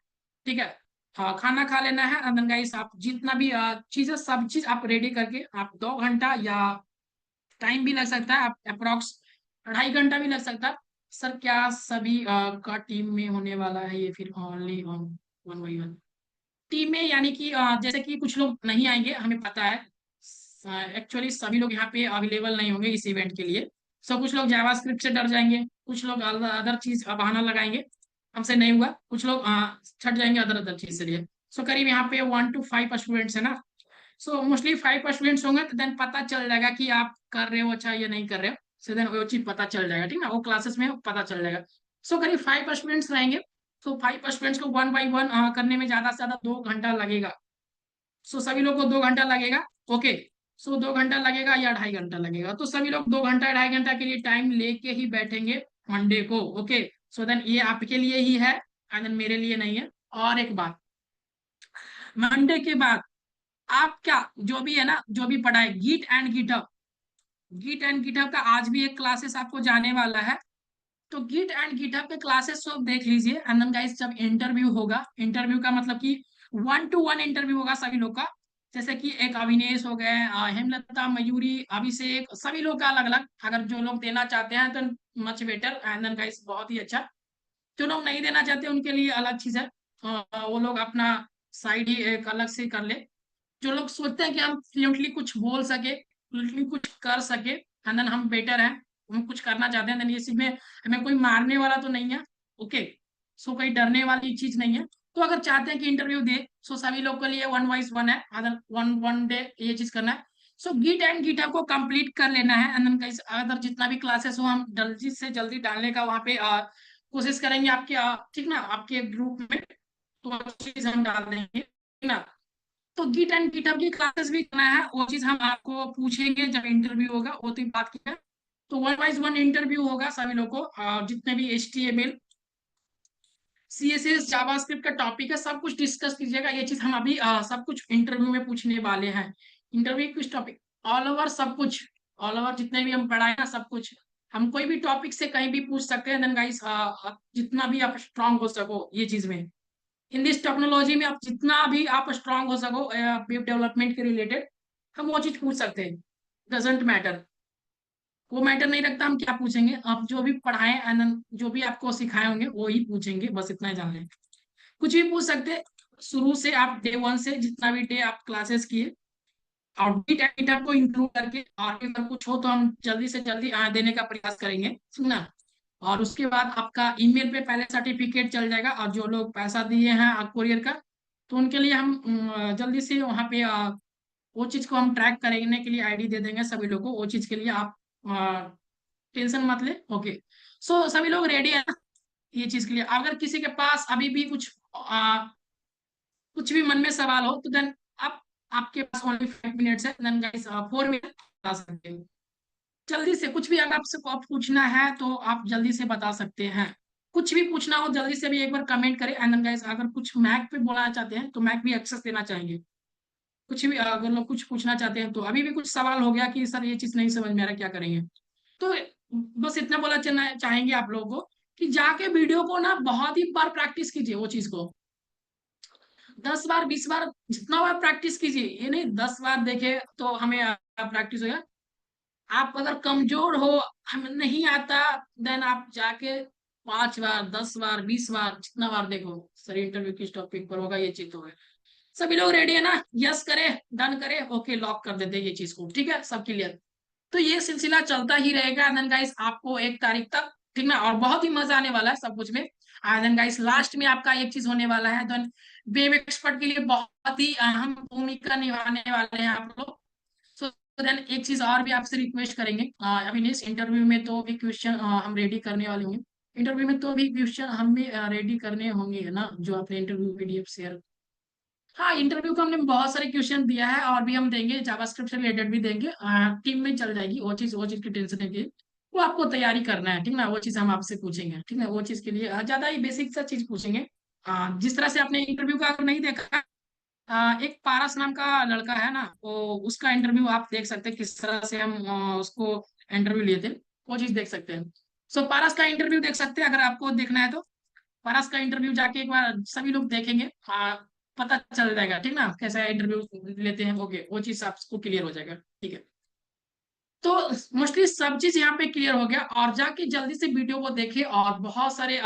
ठीक है। खाना खा लेना है। एंड देन गाइस आप जितना भी चीज है सब चीज आप रेडी करके आप 2 घंटा या टाइम भी लग सकता है, आप अप्रोक्स 2.5 घंटा भी लग सकता है। सर क्या सभी का टीम में होने वाला है ये, फिर only one one by one team में, यानी कि जैसे कि कुछ लोग नहीं आएंगे हमें पता है। एक्चुअली सभी लोग यहाँ पे अवेलेबल नहीं होंगे इस इवेंट के लिए। सो कुछ लोग जावास्क्रिप्ट से डर जाएंगे, कुछ लोग अदर चीज बहाना लगाएंगे, हमसे नहीं हुआ, कुछ लोग छट जाएंगे अदर अदर चीज से लिए। सो करीब यहाँ पे 1 to 5 स्टूडेंट्स है ना। सो मोस्टली 5 स्टूडेंट्स होंगे तो देन पता चल जाएगा कि आप कर रहे हो अच्छा या नहीं कर रहे हो। सो देन वो चीज पता चल जाएगा, ठीक ना, वो क्लासेस में पता चल जाएगा। सो करीब 5 स्टूडेंट्स रहेंगे। तो 5 स्टूडेंट्स को 1 by 1 करने में ज्यादा से ज्यादा 2 घंटा लगेगा। सो सभी लोग को 2 घंटा लगेगा। ओके। सो 2 घंटा लगेगा या 2.5 घंटा लगेगा, तो सभी लोग 2 घंटा 2.5 घंटा के लिए टाइम लेके ही बैठेंगे मंडे को। ओके। सो देन ये आपके लिए ही है एंड देन मेरे लिए नहीं है। और एक बात, मंडे के बाद आप क्या जो भी है ना, जो भी पढ़ाए गिट एंड गिटहब का आज भी एक क्लासेस आपको जाने वाला है। तो गिट एंड गिटहब के क्लासेस सब देख लीजिए। एंड देन गाइस जब इंटरव्यू होगा, इंटरव्यू का मतलब कि 1 to 1 इंटरव्यू होगा सभी लोग का। जैसे कि एक अविनेश हो गए, हेमलता, मयूरी, अभिषेक, सभी लोग का अलग अलग। अगर जो लोग देना चाहते हैं तो much better, and then guys बहुत ही अच्छा। जो लोग नहीं देना चाहते उनके लिए अलग चीज है। वो लोग अपना साइड ही एक अलग से कर ले। जो लोग सोचते हैं कि हम फ्लुएंटली कुछ बोल सके, फ्लुएंटली कुछ कर सके, एंड देन हम बेटर हैं, हम कुछ करना चाहते हैं, देन ये चीज में हमें कोई मारने वाला तो नहीं है। ओके। सो कोई डरने वाली चीज नहीं है। तो अगर चाहते हैं कि इंटरव्यू दे, सो सभी लोग के लिए 1 by 1 है, अगर वन वन डे ये चीज करना है। सो गिट एंड गिटहब को कंप्लीट कर लेना है एंड देन गाइस अगर जितना भी क्लासेस हो हम जल्दी से जल्दी डालने का वहां पे कोशिश करेंगे आपके ठीक ना, आपके ग्रुप में। तो वो चीज हम डाल देंगे, ठीक ना। तो गिट एंड गिटहब की क्लासेस भी करना है, वो चीज हम आपको पूछेंगे जब इंटरव्यू होगा, वो तो बात की है। तो 1 by 1 इंटरव्यू होगा सभी लोग को। जितने भी HTML, CSS, जावास्क्रिप्ट का टॉपिक है सब कुछ डिस्कस कीजिएगा। ये चीज हम अभी सब कुछ इंटरव्यू में पूछने वाले हैं। इंटरव्यू कुछ टॉपिक ऑल ओवर सब कुछ, ऑल ओवर जितने भी हम पढ़ाए ना सब कुछ, हम कोई भी टॉपिक से कहीं भी पूछ सकते हैं। देन गाइस जितना भी आप स्ट्रांग हो सको ये चीज में, इन दिस टेक्नोलॉजी में आप जितना भी आप स्ट्रांग हो सको वेब डेवलपमेंट के रिलेटेड, हम वो चीज पूछ सकते हैं। डजेंट मैटर, वो मैटर नहीं रखता हम क्या पूछेंगे, आप जो भी पढ़ाएं एंड जो भी आपको सिखाए होंगे वो ही पूछेंगे, बस इतना ही जान लें। कुछ भी पूछ सकते हैं, शुरू से आप डे 1 से जितना भी डे आप क्लासेस किए और मीटअप को इंक्लूड करके, और भी अगर कुछ हो तो हम जल्दी से जल्दी देने का प्रयास करेंगे, सुना। और उसके बाद आपका ईमेल पे पहले सर्टिफिकेट चल जाएगा, और जो लोग पैसा दिए हैं कुरियर का, तो उनके लिए हम जल्दी से वहाँ पे वो चीज को हम ट्रैक करने के लिए ID दे देंगे सभी लोगों को। वो चीज के लिए आप टेंशन मत ले। ओके। सो सभी लोग रेडी है ना ये चीज के लिए। अगर किसी के पास अभी भी कुछ भी मन में सवाल हो तो देन आप, आपके पास ओनली 5 मिनट्स है, देन गाइस 4 मिनट बता सकते हो। जल्दी से कुछ भी अगर आपसे आप पूछना है तो आप जल्दी से बता सकते हैं। कुछ भी पूछना हो जल्दी से भी एक बार कमेंट करें। एंड गाइस अगर कुछ मैक पे बोलना चाहते हैं तो मैक भी एक्सेस देना चाहेंगे। कुछ भी अगर लोग कुछ पूछना चाहते हैं तो अभी भी कुछ सवाल हो गया कि सर ये चीज नहीं समझ में आ रहा क्या करेंगे, तो बस इतना बोला चलना चाहेंगे आप लोगों को कि जाके वीडियो को ना बहुत ही बार प्रैक्टिस कीजिए वो चीज को। 10 बार 20 बार जितना बार प्रैक्टिस कीजिए, ये नहीं 10 बार देखे तो हमें प्रैक्टिस हो गया। आप अगर कमजोर हो, हमें नहीं आता, देन आप जाके 5 बार 10 बार 20 बार जितना बार देखो सर इंटरव्यू किस टॉपिक पर होगा ये चीज तो है। सभी लोग रेडी है ना, यस करे, डन करे, ओके लॉक कर देते हैं ये चीज को, ठीक है सब क्लियर। तो ये सिलसिला चलता ही रहेगा देन गाइस आपको 1 तारीख तक, ठीक ना। और बहुत ही मजा आने वाला है सब कुछ में। देन गाइस लास्ट में आपका एक चीज होने वाला है, देन वेब एक्सपर्ट के लिए बहुत ही अहम भूमिका निभाने वाले हैं आप लोग। सो देन एक चीज और भी आपसे रिक्वेस्ट करेंगे, अविनेश इंटरव्यू में तो भी क्वेश्चन हम रेडी करने वाले होंगे। इंटरव्यू में तो भी क्वेश्चन हम भी रेडी करने होंगे, है ना, जो आपने इंटरव्यू PDF शेयर हाँ, इंटरव्यू का हमने बहुत सारे क्वेश्चन दिया है, और भी हम देंगे, जावास्क्रिप्ट से रिलेटेड भी देंगे। टीम में चल जाएगी वो चीज की टेंशन है कि वो आपको तैयारी करना है, ठीक ना। वो चीज हम आपसे पूछेंगे, ठीक है। वो चीज के लिए ज्यादा ही बेसिक सा चीज पूछेंगे। जिस तरह से आपने इंटरव्यू का अगर नहीं देखा, एक पारस नाम का लड़का है ना, वो उसका इंटरव्यू आप देख सकते हैं, किस तरह से हम उसको इंटरव्यू लिए थे। वो चीज देख सकते हैं। सो पारस का इंटरव्यू देख सकते हैं, अगर आपको देखना है तो। पारस का इंटरव्यू जाके एक बार सभी लोग देखेंगे, पता चल जाएगा, ठीक ना, कैसा इंटरव्यू लेते हैं। ओके, वो चीज आपको क्लियर हो जाएगा, ठीक है। तो मोस्टली सब चीज यहाँ पे क्लियर हो गया, और जाके जल्दी से वीडियो को देखिए, और बहुत सारे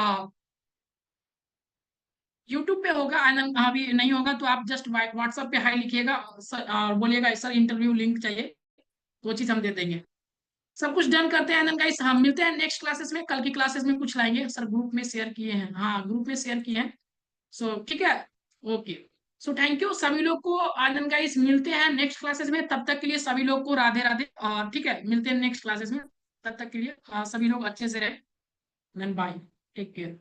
यूट्यूब पे होगा, अभी नहीं होगा तो आप जस्ट व्हाट्सएप पे हाई लिखिएगा सर, और बोलिएगा सर इंटरव्यू लिंक चाहिए, वो चीज हम दे देंगे। सब कुछ डन करते हैं गाइस, हम मिलते हैं नेक्स्ट क्लासेस में। कल की क्लासेस में कुछ लाएंगे सर, ग्रुप में शेयर किए हैं, हाँ ग्रुप में शेयर किए हैं। सो ठीक है, ओके। सो थैंक यू सभी लोग को, आनंद गाइस, मिलते हैं नेक्स्ट क्लासेस में। तब तक के लिए सभी लोग को राधे राधे, और ठीक है, मिलते हैं नेक्स्ट क्लासेस में। तब तक के लिए सभी लोग अच्छे से रहे, बाय, टेक केयर।